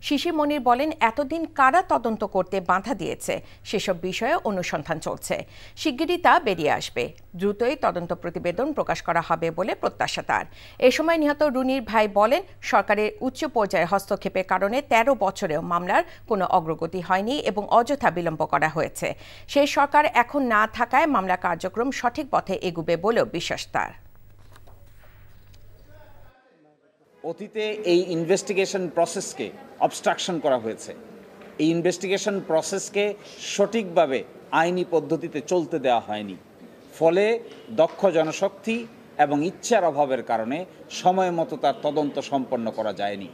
শিশির মনির বলেন, এতদিন কারা তদন্ত করতে বাধা দিয়েছে সেসব বিষয়ে অনুসন্ধান চলছে, শিগগিরই তা বেরিয়ে আসবে। দ্রুতই তদন্ত প্রতিবেদন প্রকাশ করা হবে বলে প্রত্যাশা তার। এ সময় নিহত রুনির ভাই বলেন, সরকারের উচ্চ পর্যায়ের হস্তক্ষেপের কারণে 13 বছরেও মামলার কোনো অগ্রগতি হয়নি এবং অযথা বিলম্ব করা হয়েছে। সেই সরকার এখন না থাকায় মামলা কার্যক্রম সঠিক পথে এগুবে বলেও বিশ্বাস তার। অতীতে এই ইনভেস্টিগেশন প্রসেসকে অবস্ট্রাকশন করা হয়েছে। এই ইনভেস্টিগেশন প্রসেসকে সঠিকভাবে আইনি পদ্ধতিতে চলতে দেওয়া হয়নি। ফলে দক্ষ জনশক্তি এবং ইচ্ছার অভাবের কারণে সময় মতো তার তদন্ত সম্পন্ন করা যায়নি।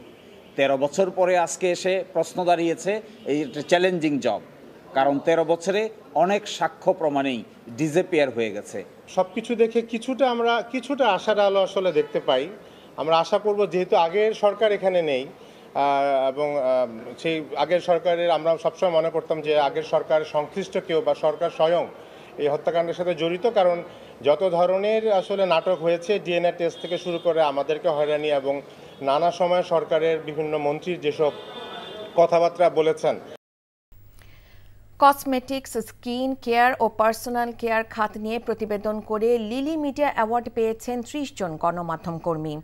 13 বছর পরে আজকে এসে প্রশ্ন দাঁড়িয়েছে, এই একটা চ্যালেঞ্জিং জব, কারণ 13 বছরে অনেক সাক্ষ্য প্রমাণেই ডিসঅ্যাপিয়ার হয়ে গেছে। সব কিছু দেখে কিছুটা আশার আলো আসলে দেখতে পাই। আমরা আশা করব, যেহেতু আগের সরকার এখানে নেই এবং সেই আগের সরকারের আমরা সবসময় মনে করতাম যে আগের সরকার সংশ্লিষ্ট কেউ বা সরকার স্বয়ং এই হত্যাকাণ্ডের সাথে জড়িত, কারণ যত ধরনের আসলে নাটক হয়েছে, ডিএনএ টেস্ট থেকে শুরু করে আমাদেরকে হয়রানি এবং নানা সময় সরকারের বিভিন্ন মন্ত্রী যেসব কথাবার্তা বলেছেন। কসমেটিক্স, স্কিন কেয়ার ও পার্সোনাল কেয়ার খাত নিয়ে প্রতিবেদন করে লিলি মিডিয়া অ্যাওয়ার্ড পেয়েছেন 30 জন গণমাধ্যম কর্মী।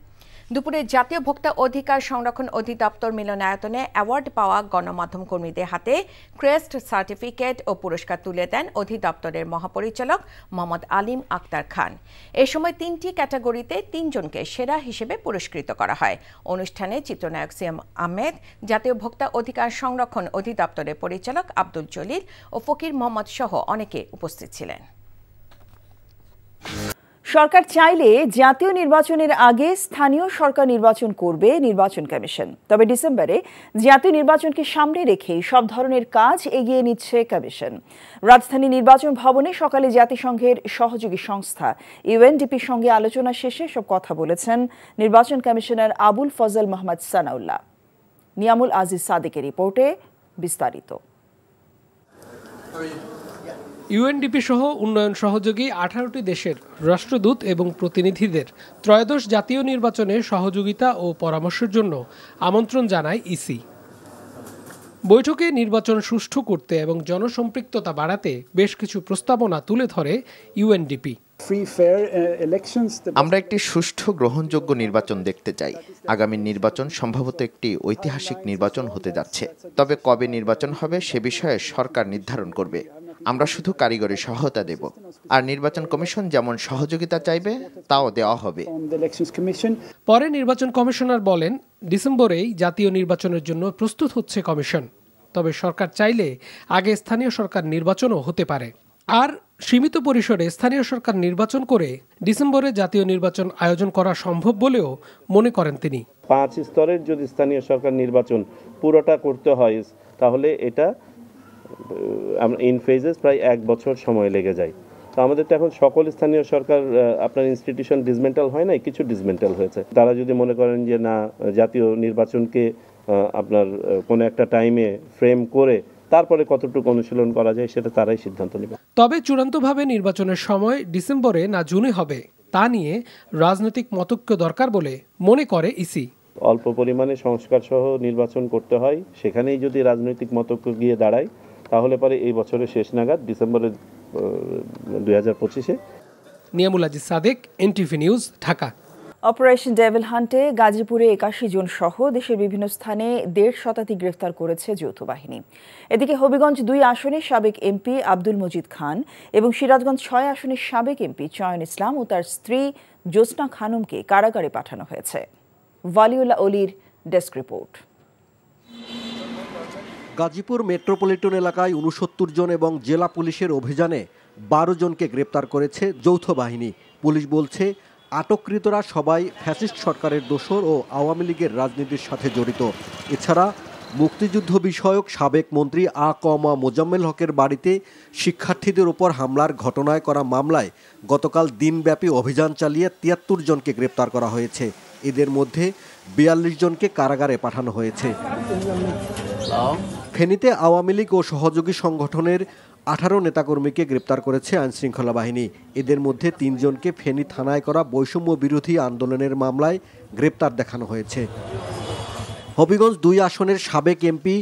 দুপুরে জাতীয় ভোক্তা অধিকার সংরক্ষণ অধিদপ্তর মিলনায়তনে অ্যাওয়ার্ড পাওয়া গণমাধ্যম কর্মীদের হাতে ক্রেস্ট সার্টিফিকেট ও পুরস্কার তুলে দেন অধিদপ্তরের মহাপরিচালক মোহাম্মদ আলিম আক্তার খান। এ সময় 3টি ক্যাটাগরিতে 3 জনকে সেরা হিসেবে পুরস্কৃত করা হয়। অনুষ্ঠানে চিত্রনায়ক সিএম আহমেদ, জাতীয় ভোক্তা অধিকার সংরক্ষণ অধিদপ্তরের পরিচালক আব্দুল জলিল ও ফকির মোহাম্মদ সহ অনেকে উপস্থিত ছিলেন। সরকার চাইলে জাতীয় নির্বাচনের আগে স্থানীয় সরকার নির্বাচন করবে নির্বাচন কমিশন। তবে ডিসেম্বরে জাতীয় নির্বাচনকে সামনে রেখে সব ধরনের কাজ এগিয়ে নিচ্ছে কমিশন। রাজধানী নির্বাচন ভবনে সকালে জাতিসংঘের সহযোগী সংস্থা ইউএনডিপির সঙ্গে আলোচনা শেষে সব কথা বলেছেন নির্বাচন কমিশনার আবুল ফজল মোহাম্মদ সানাউল্লাহ। নিয়ামুল আজিজ সাদিকের রিপোর্টে বিস্তারিত। ইউএনডিপি সহ উন্নয়ন সহযোগী 18টি দেশের রাষ্ট্রদূত এবং প্রতিনিধিদের ত্রয়োদশ জাতীয় নির্বাচনে সহযোগিতা ও পরামর্শের জন্য আমন্ত্রণ জানায় ইসি। বৈঠকে নির্বাচন সুষ্ঠু করতে এবং জনসম্পৃক্ততা বাড়াতে বেশ কিছু প্রস্তাবনা তুলে ধরে ইউএনডিপি। আমরা একটি সুষ্ঠু গ্রহণযোগ্য নির্বাচন দেখতে চাই। আগামী নির্বাচন সম্ভবত একটি ঐতিহাসিক নির্বাচন হতে যাচ্ছে। তবে কবে নির্বাচন হবে সে বিষয়ে সরকার নির্ধারণ করবে। আমরা শুধু কারিগরি সহায়তা দেব, আর নির্বাচন কমিশন যেমন সহযোগিতা চাইবে তাও দেওয়া হবে। পরে নির্বাচন কমিশনার বলেন, ডিসেম্বরেই জাতীয় নির্বাচনের জন্য প্রস্তুত হচ্ছে কমিশন। তবে সরকার চাইলে আগে স্থানীয় সরকার নির্বাচনও হতে পারে। আর সীমিত পরিসরে স্থানীয় সরকার নির্বাচন করে ডিসেম্বরে জাতীয় নির্বাচন আয়োজন করা সম্ভব বলেও মনে করেন তিনি। 5 স্তরের যদি স্থানীয় সরকার নির্বাচন পুরোটা করতে হয় তাহলে এটা ইন ফেজেস প্রায় 1 বছর সময় লেগে যায়। তো আমাদের তো এখন সকল স্থানীয় সরকার আপনার ইনস্টিটিউশন ডিসমেন্টাল হয় নাই, কিছু ডিসমেন্টাল হয়েছে। তারা যদি মনে করেন যে না জাতীয় নির্বাচনকে আপনার কোনো একটা টাইমে ফ্রেম করে তারপরে কতটুকু অনুশীলন করা যায় সেটা তারাই সিদ্ধান্ত নেবে। তবে চূড়ান্তভাবে নির্বাচনের সময় ডিসেম্বরে না জুনে হবে তা নিয়ে রাজনৈতিক মতৈক্য দরকার বলে মনে করে ইসি। অল্প পরিমাণে সংস্কার সহ নির্বাচন করতে হয়, সেখানেই যদি রাজনৈতিক মতৈক্য গিয়ে দাঁড়ায় তাহলে পরে এই বছরের শেষ নাগাদ ডিসেম্বরের 2025-এ। Niamul Aziz Sadek, NTV news, Dhaka. Operation devil হান্টে গাজীপুরে 81 জন সহ দেশের বিভিন্ন স্থানে 1.5 শতাধিক গ্রেফতার করেছে যৌথ বাহিনী। এদিকে হবিগঞ্জ 2 আসনের সাবেক এমপি আব্দুল মজিদ খান এবং সিরাজগঞ্জ 6 আসনের সাবেক এমপি চয়ন ইসলাম ও তার স্ত্রী জ্যোৎস্না খানমকে কারাগারে পাঠানো হয়েছে। ওয়ালিউল্লাহ অলির ডেস্ক রিপোর্ট। গাজীপুর মেট্রোপলিটন এলাকায় 69 জন এবং জেলা পুলিশের অভিযানে 12 জনকে গ্রেপ্তার করেছে যৌথ বাহিনী। পুলিশ বলছে আটককৃতরা সবাই ফ্যাসিস্ট সরকারের দোসর ও আওয়ামী লীগের রাজনীতির সাথে জড়িত। এছাড়া মুক্তিযুদ্ধ বিষয়ক সাবেক মন্ত্রী মোজাম্মেল হকের বাড়িতে শিক্ষার্থীদের উপর হামলার ঘটনায় করা মামলায় গতকাল দিনব্যাপী অভিযান চালিয়ে 73 জনকে গ্রেপ্তার করা হয়েছে। এদের মধ্যে 42 জনকে কারাগারে পাঠানো হয়েছে। ফেনীতে আওয়ামী লীগ ও সহযোগী সংগঠনের 18 নেতাকর্মীকে গ্রেপ্তার করেছে আইনশৃঙ্খলা বাহিনী। এদের মধ্যে 3 জনকে ফেনী থানায় করা বৈষম্য বিরোধী আন্দোলনের মামলায় গ্রেপ্তার দেখানো হয়েছে। হবিগঞ্জ 2 আসনের সাবেক এমপি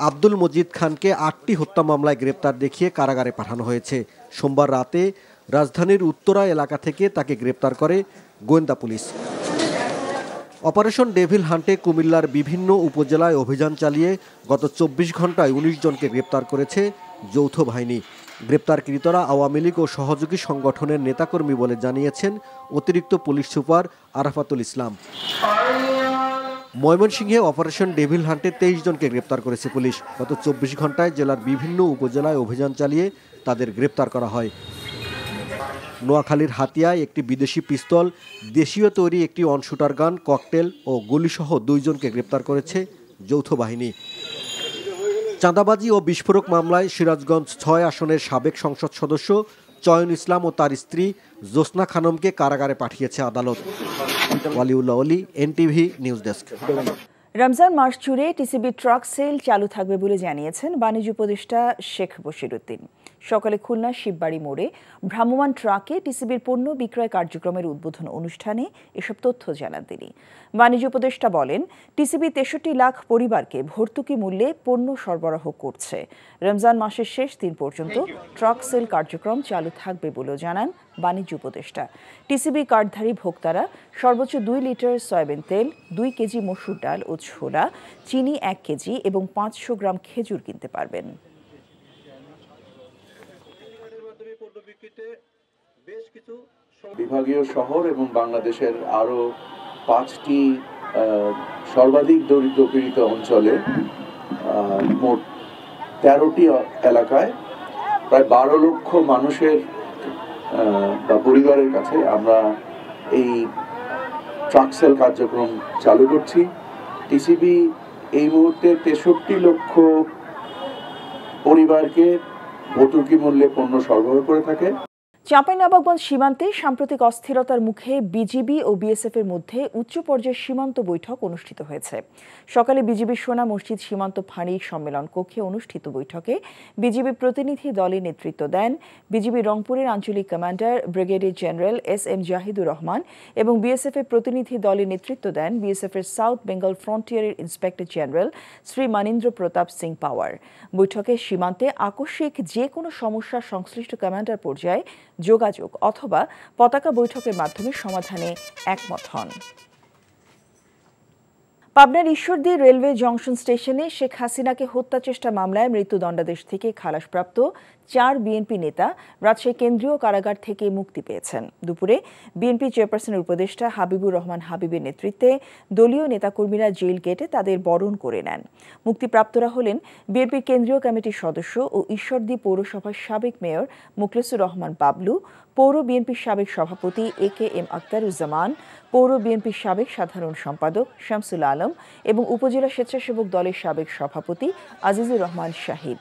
আব্দুল মজিদ খানকে 8টি হত্যা মামলায় গ্রেপ্তার দেখিয়ে কারাগারে পাঠানো হয়েছে। সোমবার রাতে রাজধানীর উত্তরা এলাকা থেকে তাকে গ্রেপ্তার করে গোয়েন্দা পুলিশ। অপারেশন ডেভিল হান্টে কুমিল্লার বিভিন্ন উপজেলায় অভিযান চালিয়ে গত 24 ঘন্টায় 19 জনকে গ্রেপ্তার করেছে যৌথ বাহিনী। গ্রেপ্তারকৃতরা আওয়ামী লীগ ও সহযোগী সংগঠনের নেতাকর্মী বলে জানিয়েছেন অতিরিক্ত পুলিশ সুপার আরাফাতুল ইসলাম। ময়মনসিংহে অপারেশন ডেভিল হান্টে 23 জনকে গ্রেপ্তার করেছে পুলিশ। গত 24 ঘন্টায় জেলার বিভিন্ন উপজেলায় অভিযান চালিয়ে তাদের গ্রেপ্তার করা হয়। নোয়াখালীর হাতিয়ায় একটি বিদেশি পিস্তল, দেশীয় তৈরি একটি অনশুটার গান, ককটেল ও গুলিসহ 2 জনকে গ্রেপ্তার করেছে যৌথ বাহিনী। চাঁদাবাজি ও বিস্ফোরক মামলায় সিরাজগঞ্জ 6 আসনের সাবেক সংসদ সদস্য চয়ন ইসলাম ও তার স্ত্রী জ্যোৎস্না খানমকে কারাগারে পাঠিয়েছে আদালত। ওয়ালিউল্লাহ অলি, এনটিভি নিউজ ডেস্ক। রমজান মাস জুড়ে টিসিবি ট্রাক সেল চালু থাকবে বলে জানিয়েছেন বাণিজ্য উপদেষ্টা শেখ বশির উদ্দিন। সকালে খুলনা শিববাড়ি মোড়ে ভ্রাম্যমাণ ট্রাকে টিসিবির পণ্য বিক্রয় কার্যক্রমের উদ্বোধন অনুষ্ঠানে এসব তথ্য জানান তিনি। বাণিজ্য উপদেষ্টা বলেন, টিসিবি 63 লাখ পরিবারকে ভর্তুকি মূল্যে পণ্য সরবরাহ করছে। রমজান মাসের শেষ দিন পর্যন্ত ট্রাক সেল কার্যক্রম চালু থাকবে বলেও জানান বাণিজ্য উপদেষ্টা। টিসিবি কার্ডধারী ভোক্তারা সর্বোচ্চ 2 লিটার সয়াবিন তেল, 2 কেজি মসুর ডাল ও ছোলা, চিনি 1 কেজি এবং 500 গ্রাম খেজুর কিনতে পারবেন। বিভাগীয় শহর এবং বাংলাদেশের আরো 5টি সর্বাধিক দরিদ্র পীড়িত অঞ্চলে মোট 13টি এলাকায় প্রায় 12 লক্ষ মানুষের বা পরিবারের কাছে আমরা এই ট্রাক সেল কার্যক্রম চালু করছি। টিসিবি এই মুহূর্তে 63 লক্ষ পরিবারকে ভর্তুকি মূল্যে পণ্য সরবরাহ করে থাকে। চাঁপাইনবাবগঞ্জ সীমান্তে সাম্প্রতিক অস্থিরতার মুখে বিজিবি ও বিএসএফ এর মধ্যে উচ্চ পর্যায়ের সীমান্ত বৈঠক অনুষ্ঠিত হয়েছে। সকালে বিজিবি সোনা মসজিদ সীমান্ত ফাঁড়ি সম্মেলন কক্ষে অনুষ্ঠিত বৈঠকে বিজিবি প্রতিনিধি দলের নেতৃত্ব দেন বিজিবি রংপুরের আঞ্চলিক commander brigadier general S M. Zahidur Rahman এবং বিএসএফ এর প্রতিনিধি দলের নেতৃত্ব দেন বিএসএফ এর সাউথ বেঙ্গল ফ্রন্টিয়ারের ইন্সপেক্টর জেনারেল শ্রী মানীন্দ্র প্রতাপ সিং পাওয়ার। বৈঠকে সীমান্তে আকস্মিক যে কোনো সমস্যা সংশ্লিষ্ট কমান্ডার পর্যায়ে যোগাযোগ অথবা পতাকা বৈঠকের মাধ্যমে সমাধানে একমত হন। পাবনার ঈশ্বরদী রেলওয়ে জংশন স্টেশনে শেখ হাসিনাকে হত্যা চেষ্টা মামলায় মৃত্যুদণ্ডাদেশ থেকে খালাসপ্রাপ্ত 4 বিএনপি নেতা রাজশাহী কেন্দ্রীয় কারাগার থেকে মুক্তি পেয়েছেন। দুপুরে বিএনপি চেয়ারপারসনের উপদেষ্টা হাবিবুর রহমান হাবিবের নেতৃত্বে দলীয় নেতাকর্মীরা জেল গেটে তাদের বরণ করে নেন। মুক্তিপ্রাপ্তরা হলেন বিএনপির কেন্দ্রীয় কমিটির সদস্য ও ঈশ্বরদী পৌরসভার সাবেক মেয়র মুখলেসুর রহমান বাবলু, পৌর বিএনপির সাবেক সভাপতি এ.কে.এম. আখতারুজ্জামান, পৌর বিএনপির সাবেক সাধারণ সম্পাদক শামসুল আলম এবং উপজেলা স্বেচ্ছাসেবক দলের সাবেক সভাপতি আজিজুর রহমান শাহিন।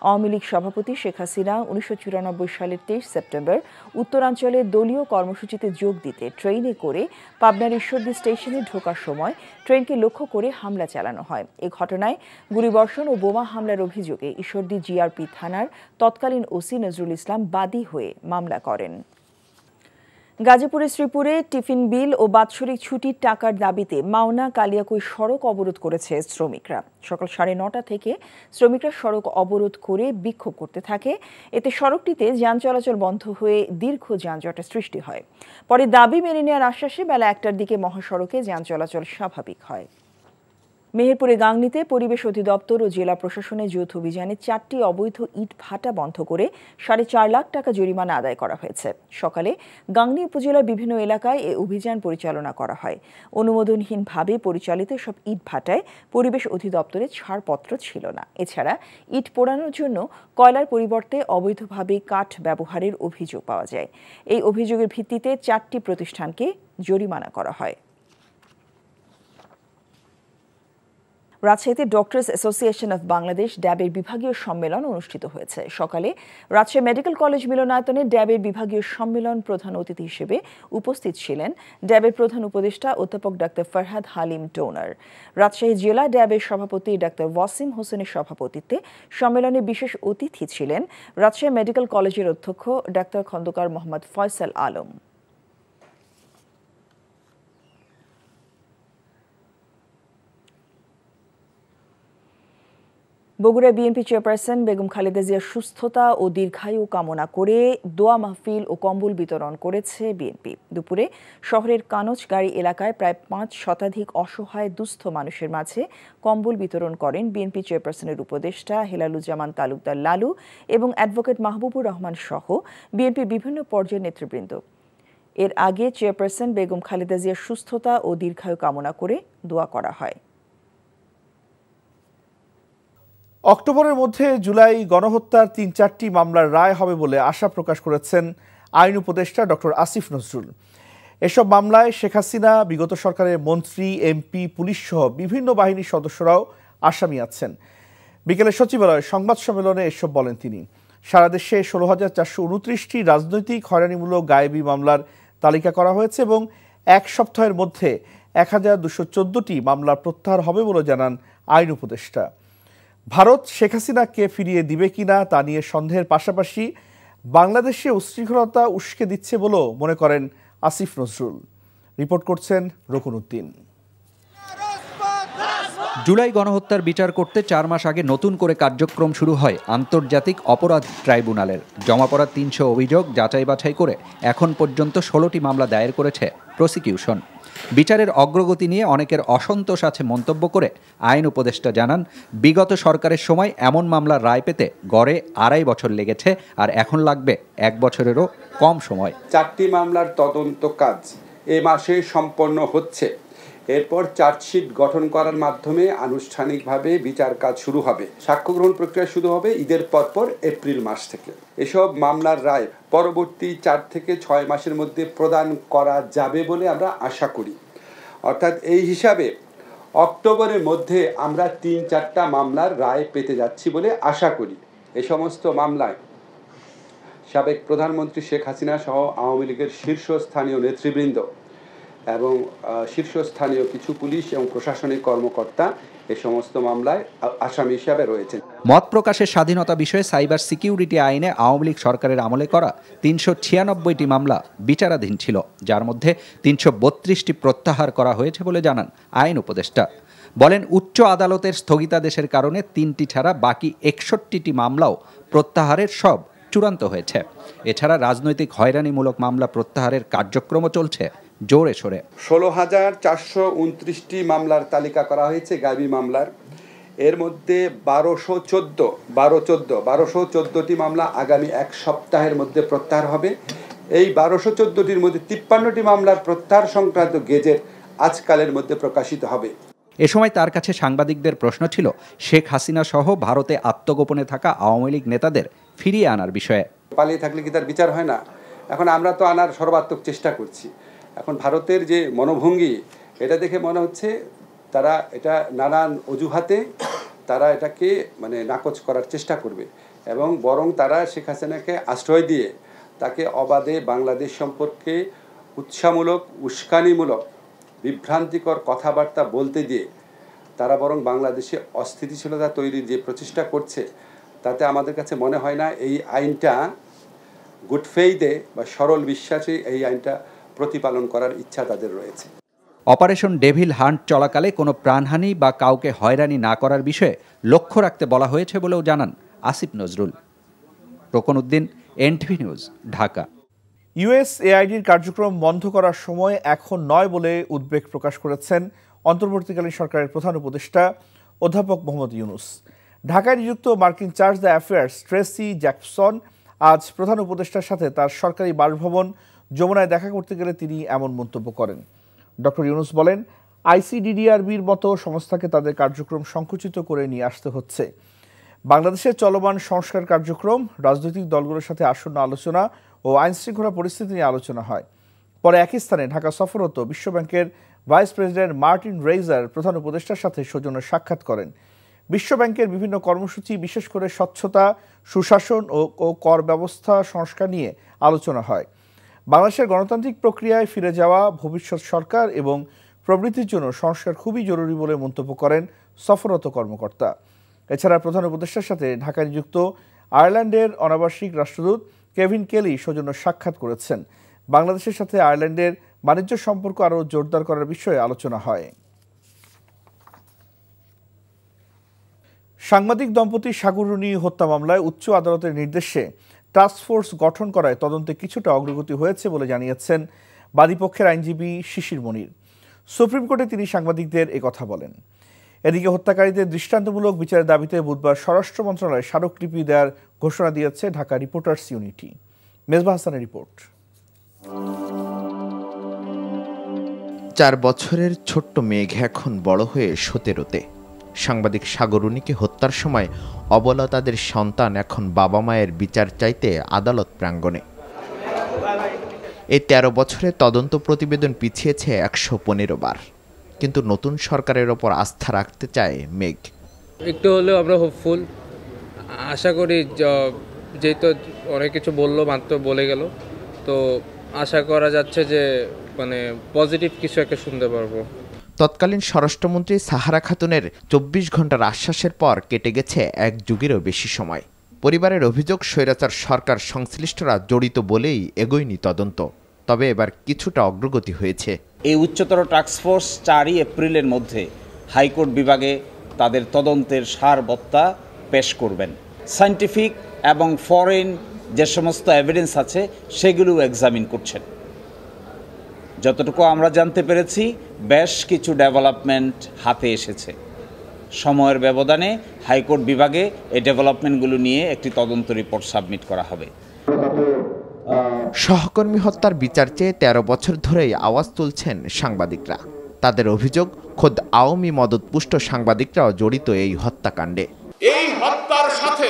আওয়ামী লীগ সভাপতি শেখ হাসিনা 1994 সালের 23 সেপ্টেম্বর উত্তরাঞ্চলে দলীয় কর্মসূচিতে যোগ দিতে ট্রেনে করে পাবনার ঈশ্বরদী স্টেশনে ঢোকার সময় ট্রেনকে লক্ষ্য করে হামলা চালানো হয়। এ ঘটনায় গুলিবর্ষণ ও বোমা হামলার অভিযোগে ঈশ্বরদী জিআরপি থানার তৎকালীন ওসি নজরুল ইসলাম বাদী হয়ে মামলা করেন। গাজীপুরের শ্রীপুরে টিফিন বিল ও বাৎসরিক ছুটির টাকার দাবিতে মাওনা কালিয়াকৈর সড়ক অবরোধ করেছে শ্রমিকরা। সকাল 9:30 থেকে শ্রমিকরা সড়ক অবরোধ করে বিক্ষোভ করতে থাকে। এতে সড়কটিতে যান চলাচল বন্ধ হয়ে দীর্ঘ যানজটের সৃষ্টি হয়। পরে দাবি মেনে নেওয়ার আশ্বাসে বেলা 1টার দিকে মহাসড়কে যান চলাচল স্বাভাবিক হয়। মেহেরপুরে গাংনীতে পরিবেশ অধিদপ্তর ও জেলা প্রশাসনের যৌথ অভিযানে 4টি অবৈধ ইট ভাটা বন্ধ করে 4.5 লাখ টাকা জরিমানা আদায় করা হয়েছে। সকালে গাংনী উপজেলার বিভিন্ন এলাকায় এ অভিযান পরিচালনা করা হয়। অনুমোদনহীনভাবে পরিচালিত সব ইট ভাটায় পরিবেশ অধিদপ্তরের ছাড়পত্র ছিল না। এছাড়া ইট পোড়ানোর জন্য কয়লার পরিবর্তে অবৈধভাবে কাঠ ব্যবহারের অভিযোগ পাওয়া যায়। এই অভিযোগের ভিত্তিতে 4টি প্রতিষ্ঠানকে জরিমানা করা হয়। রাজশাহীতে ডক্টরস অ্যাসোসিয়েশন অফ বাংলাদেশ ড্যাবের বিভাগীয় সম্মেলন অনুষ্ঠিত হয়েছে। সকালে রাজশাহী মেডিকেল কলেজ মিলনায়তনে ড্যাবের বিভাগীয় সম্মেলন প্রধান অতিথি হিসেবে উপস্থিত ছিলেন ড্যাবের প্রধান উপদেষ্টা অধ্যাপক ডাক্তার ফরহাদ হালিম ডোনার। রাজশাহী জেলা ড্যাবের সভাপতি ডাক্তার ওয়াসিম হোসেনের সভাপতিত্বে সম্মেলনে বিশেষ অতিথি ছিলেন রাজশাহী মেডিকেল কলেজের অধ্যক্ষ doctor Khondokar Mohammad Faisal Alam. Bogura BNP chairperson Begum Khaleda জিয়ার সুস্থতা ও দীর্ঘায়ু কামনা করে দোয়া মাহফিল ও কম্বল বিতরণ করেছে বিএনপি। দুপুরে শহরের কানচগাড়ি এলাকায় প্রায় 5 শতাধিক অসহায় দুস্থ মানুষের মাঝে কম্বল বিতরণ করেন বিএনপি চেয়ারপারসনের উপদেষ্টা হেলালুজ্জামান তালুকদার লালু এবং অ্যাডভোকেট মাহবুবুর রহমান সহ বিএনপির বিভিন্ন পর্যায়ের নেতৃবৃন্দ। এর আগে চেয়ারপারসন বেগম খালেদা জিয়ার সুস্থতা ও দীর্ঘায়ু কামনা করে দোয়া করা হয়। অক্টোবরের মধ্যে জুলাই গণহত্যার 3-4টি মামলার রায় হবে বলে আশা প্রকাশ করেছেন আইন উপদেষ্টা ডক্টর আসিফ নজরুল। এসব মামলায় শেখ হাসিনা, বিগত সরকারের মন্ত্রী, এমপি, পুলিশ সহ বিভিন্ন বাহিনীর সদস্যরাও আসামি আছেন। বিকেলে সচিবালয়ে সংবাদ সম্মেলনে এসব বলেন তিনি। সারা দেশে 16,429টি রাজনৈতিক হয়রানিমূলক গায়েবী মামলার তালিকা করা হয়েছে এবং 1 সপ্তাহের মধ্যে 1,214টি মামলা প্রত্যাহার হবে বলে জানান আইন উপদেষ্টা। ভারত শেখ হাসিনাকে ফিরিয়ে দিবে কিনা তা নিয়ে সন্দেহের পাশাপাশি বাংলাদেশে উশৃঙ্খলতা উস্কে দিচ্ছে বলেও মনে করেন আসিফ নজরুল। রিপোর্ট করছেন রকুন উদ্দিন। জুলাই গণহত্যার বিচার করতে 4 মাস আগে নতুন করে কার্যক্রম শুরু হয় আন্তর্জাতিক অপরাধ ট্রাইব্যুনালের। জমা পড়া 300 অভিযোগ যাচাই বাছাই করে এখন পর্যন্ত 16টি মামলা দায়ের করেছে প্রসিকিউশন। বিচারের অগ্রগতি নিয়ে অনেকের অসন্তোষ আছে মন্তব্য করে আইন উপদেষ্টা জানান, বিগত সরকারের সময় এমন মামলার রায় পেতে গড়ে 2.5 বছর লেগেছে, আর এখন লাগবে 1 বছরেরও কম সময়। 4টি মামলার তদন্ত কাজ এ মাসে সম্পন্ন হচ্ছে। এরপর চার্জশিট গঠন করার মাধ্যমে আনুষ্ঠানিকভাবে বিচার কাজ শুরু হবে। সাক্ষ্য গ্রহণ প্রক্রিয়া শুরু হবে ঈদের পরপর এপ্রিল মাস থেকে। এসব মামলার রায় পরবর্তী 4 থেকে 6 মাসের মধ্যে প্রদান করা যাবে বলে আমরা আশা করি। অর্থাৎ এই হিসাবে অক্টোবরের মধ্যে আমরা 3-4টা মামলার রায় পেতে যাচ্ছি বলে আশা করি। এই সমস্ত মামলায় সাবেক প্রধানমন্ত্রী শেখ হাসিনা সহ আওয়ামী লীগের শীর্ষস্থানীয় নেতৃবৃন্দ এবং শীর্ষস্থানীয় কিছু পুলিশ এবং প্রশাসনিক কর্মকর্তা এই সমস্ত মামলায় আসামি হিসাবে রয়েছেন। মত প্রকাশের স্বাধীনতা বিষয়ে সাইবার সিকিউরিটি আইনে আওয়ামী লীগ সরকারের আমলে করা 396টি মামলা বিচারাধীন ছিল, যার মধ্যে 332টি প্রত্যাহার করা হয়েছে বলে জানান আইন উপদেষ্টা। বলেন, উচ্চ আদালতের স্থগিতাদেশের কারণে 3টি ছাড়া বাকি 61টি মামলাও প্রত্যাহারের সব চূড়ান্ত হয়েছে। এছাড়া রাজনৈতিক হয়রানিমূলক মামলা প্রত্যাহারের কার্যক্রমও চলছে জোরে সোরে। 16,429টি মামলার তালিকা করা হয়েছে গায়েবী মামলার। এর মধ্যে 1214টি মামলা আগামী 1 সপ্তাহের মধ্যে প্রত্যাহার হবে। এই 1214টির মধ্যে 53টি মামলার প্রত্যাহার সংক্রান্ত গেজেট আজকালের মধ্যে প্রকাশিত হবে। এ সময় তার কাছে সাংবাদিকদের প্রশ্ন ছিল শেখ হাসিনা সহ ভারতে আত্মগোপনে থাকা আওয়ামী লীগ নেতাদের ফিরিয়ে আনার বিষয়ে। পালিয়ে থাকলে কি তার বিচার হয় না? এখন আমরা তো আনার সর্বাত্মক চেষ্টা করছি। এখন ভারতের যে মনোভঙ্গি, এটা দেখে মনে হচ্ছে তারা এটা নানান অজুহাতে তারা এটাকে নাকচ করার চেষ্টা করবে, এবং বরং তারা শেখ হাসিনাকে আশ্রয় দিয়ে তাকে অবাধে বাংলাদেশ সম্পর্কে উৎসাহমূলক, উস্কানিমূলক, বিভ্রান্তিকর কথাবার্তা বলতে দিয়ে তারা বরং বাংলাদেশে অস্থিতিশীলতা তৈরির যে প্রচেষ্টা করছে, তাতে আমাদের কাছে মনে হয় না এই আইনটা গুড ফেইথে বা সরল বিশ্বাসে এই আইনটা প্রতিপালন করার ইচ্ছা তাদের রয়েছে। অপারেশন ডেভিল হান্ট চলাকালে কোনো প্রাণহানি বা কাউকে হয়রানি না করার বিষয়ে লক্ষ্য রাখতে বলা হয়েছে বলেও জানান আসিফ নজরুল। Rokun Uddin, NTV news, Dhaka. ইউএসএআইডির কার্যক্রম বন্ধ করার সময় এখন নয় বলে উদ্বেগ প্রকাশ করেছেন অন্তর্বর্তীকালীন সরকারের প্রধান উপদেষ্টা অধ্যাপক মোহাম্মদ ইউনুস। ঢাকায় নিযুক্ত মার্কিন charge d' affaires Tracey Jackson আজ প্রধান উপদেষ্টার সাথে তার সরকারি বাসভবন যমুনায় দেখা করতে গেলে তিনি এমন মন্তব্য করেন। ডক্টর ইউনুস বলেন, আইসিডিডিআরবির মতো সংস্থাকে তাদের কার্যক্রম সংকুচিত করে নিয়ে আসতে হচ্ছে। বাংলাদেশের চলমান সংস্কার কার্যক্রম, রাজনৈতিক দলগুলোর সাথে আসন্ন আলোচনা ও আইনশৃঙ্খলা পরিস্থিতি নিয়ে আলোচনা হয়। পরে একই স্থানে ঢাকা সফররত বিশ্বব্যাংকের ভাইস প্রেসিডেন্ট মার্টিন রেইজার প্রধান উপদেষ্টার সাথে সৌজন্য সাক্ষাৎ করেন। বিশ্বব্যাংকের বিভিন্ন কর্মসূচি, বিশেষ করে স্বচ্ছতা, সুশাসন ও কর ব্যবস্থা সংস্কার নিয়ে আলোচনা হয়। বাংলাদেশের গণতান্ত্রিক প্রক্রিয়ায় ফিরে যাওয়া, ভবিষ্যৎ সরকার এবং প্রবৃদ্ধির জন্য সংস্কার খুবই জরুরি বলে মন্তব্য করেন সফররত কর্মকর্তা। এছাড়া প্রধান উপদেষ্টার সাথে ঢাকায় নিযুক্ত আয়ারল্যান্ডের অনাবাসিক রাষ্ট্রদূত কেভিন কেলি সৌজন্য সাক্ষাৎ করেছেন। বাংলাদেশের সাথে আয়ারল্যান্ডের বাণিজ্য সম্পর্ক আরও জোরদার করার বিষয়ে আলোচনা হয়। সাংবাদিক দম্পতি সাগর রুনি হত্যা মামলায় উচ্চ আদালতের নির্দেশে টাস্কফোর্স গঠন করায় তদন্তে কিছুটা অগ্রগতি হয়েছে বলে জানিয়েছেন বাদীপক্ষের আইনজীবী শিশির মনির। সুপ্রিম কোর্টে তিনি সাংবাদিকদের একথা বলেন। এদিকে হত্যাকারীদের দৃষ্টান্তমূলক বিচারের দাবিতে বুধবার স্বরাষ্ট্র মন্ত্রণালয় স্মারকলিপি দেওয়ার ঘোষণা দিয়েছে ঢাকা রিপোর্টার্স ইউনিটি। মেজবাহ হাসানের রিপোর্ট। 4 বছরের ছোট্ট মেঘ এখন বড় হয়ে 17তে। সাংবাদিক সাগর রুনিকে হত্যার সময় অবলা তাদের সন্তান এখন বাবা মায়ের বিচার চাইতে আদালত প্রাঙ্গণে। এই 13 বছরে তদন্ত প্রতিবেদন পিছিয়েছে 115 বার, কিন্তু নতুন সরকারের ওপর আস্থা রাখতে চায় মেঘ। একটু হলেও আমরা হোপফুল, আশা করি যেহেতু অনেক কিছু বললো, মাত্র বলে গেল, তো আশা করা যাচ্ছে যে পজিটিভ কিছু একটা শুনতে পারবো। তৎকালীন স্বরাষ্ট্রমন্ত্রী সাহারা খাতুনের ২৪ ঘন্টার আশ্বাসের পর কেটে গেছে ১ যুগেরও বেশি সময়। পরিবারের অভিযোগ, স্বৈরাচার সরকার সংশ্লিষ্টরা জড়িত বলেই এগোয়নি তদন্ত। তবে এবার কিছুটা অগ্রগতি হয়েছে। এই উচ্চতর টাস্কফোর্স ৪ই এপ্রিলের মধ্যে হাইকোর্ট বিভাগে তাদের তদন্তের সারবত্তা পেশ করবেন। সায়েন্টিফিক এবং ফরেন যে সমস্ত এভিডেন্স আছে সেগুলো এক্সামিন করছেন। যতটুকু আমরা জানতে পেরেছি বেশ কিছু ডেভেলপমেন্ট হাতে এসেছে। সময়ের ব্যবধানে হাইকোর্ট বিভাগে এই ডেভেলপমেন্টগুলো নিয়ে একটি তদন্ত রিপোর্ট সাবমিট করা হবে। সহকর্মী হত্যার বিচার চেয়ে ১৩ বছর ধরেই আওয়াজ তুলছেন সাংবাদিকরা। তাদের অভিযোগ, খোদ আওয়ামী মদতপুষ্ট সাংবাদিকরাও জড়িত এই হত্যাকাণ্ডে। এই হত্যার সাথে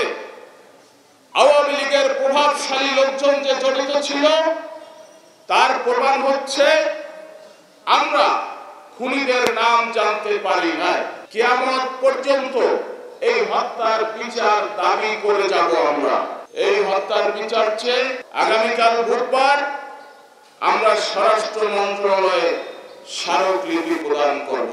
আওয়ামী লীগের প্রভাবশালী লোকজন যে জড়িত ছিল তার প্রমাণ হচ্ছে আমরা খুনিদের নাম জানতে পারি না। কিয়ামত পর্যন্ত এই হত্যার বিচার দাবি করে যাব আমরা। এই হত্যার বিচার চেয়ে আগামীকাল বুধবার আমরা স্বরাষ্ট্র মন্ত্রণালয়ে স্মারকলিপি প্রদান করব।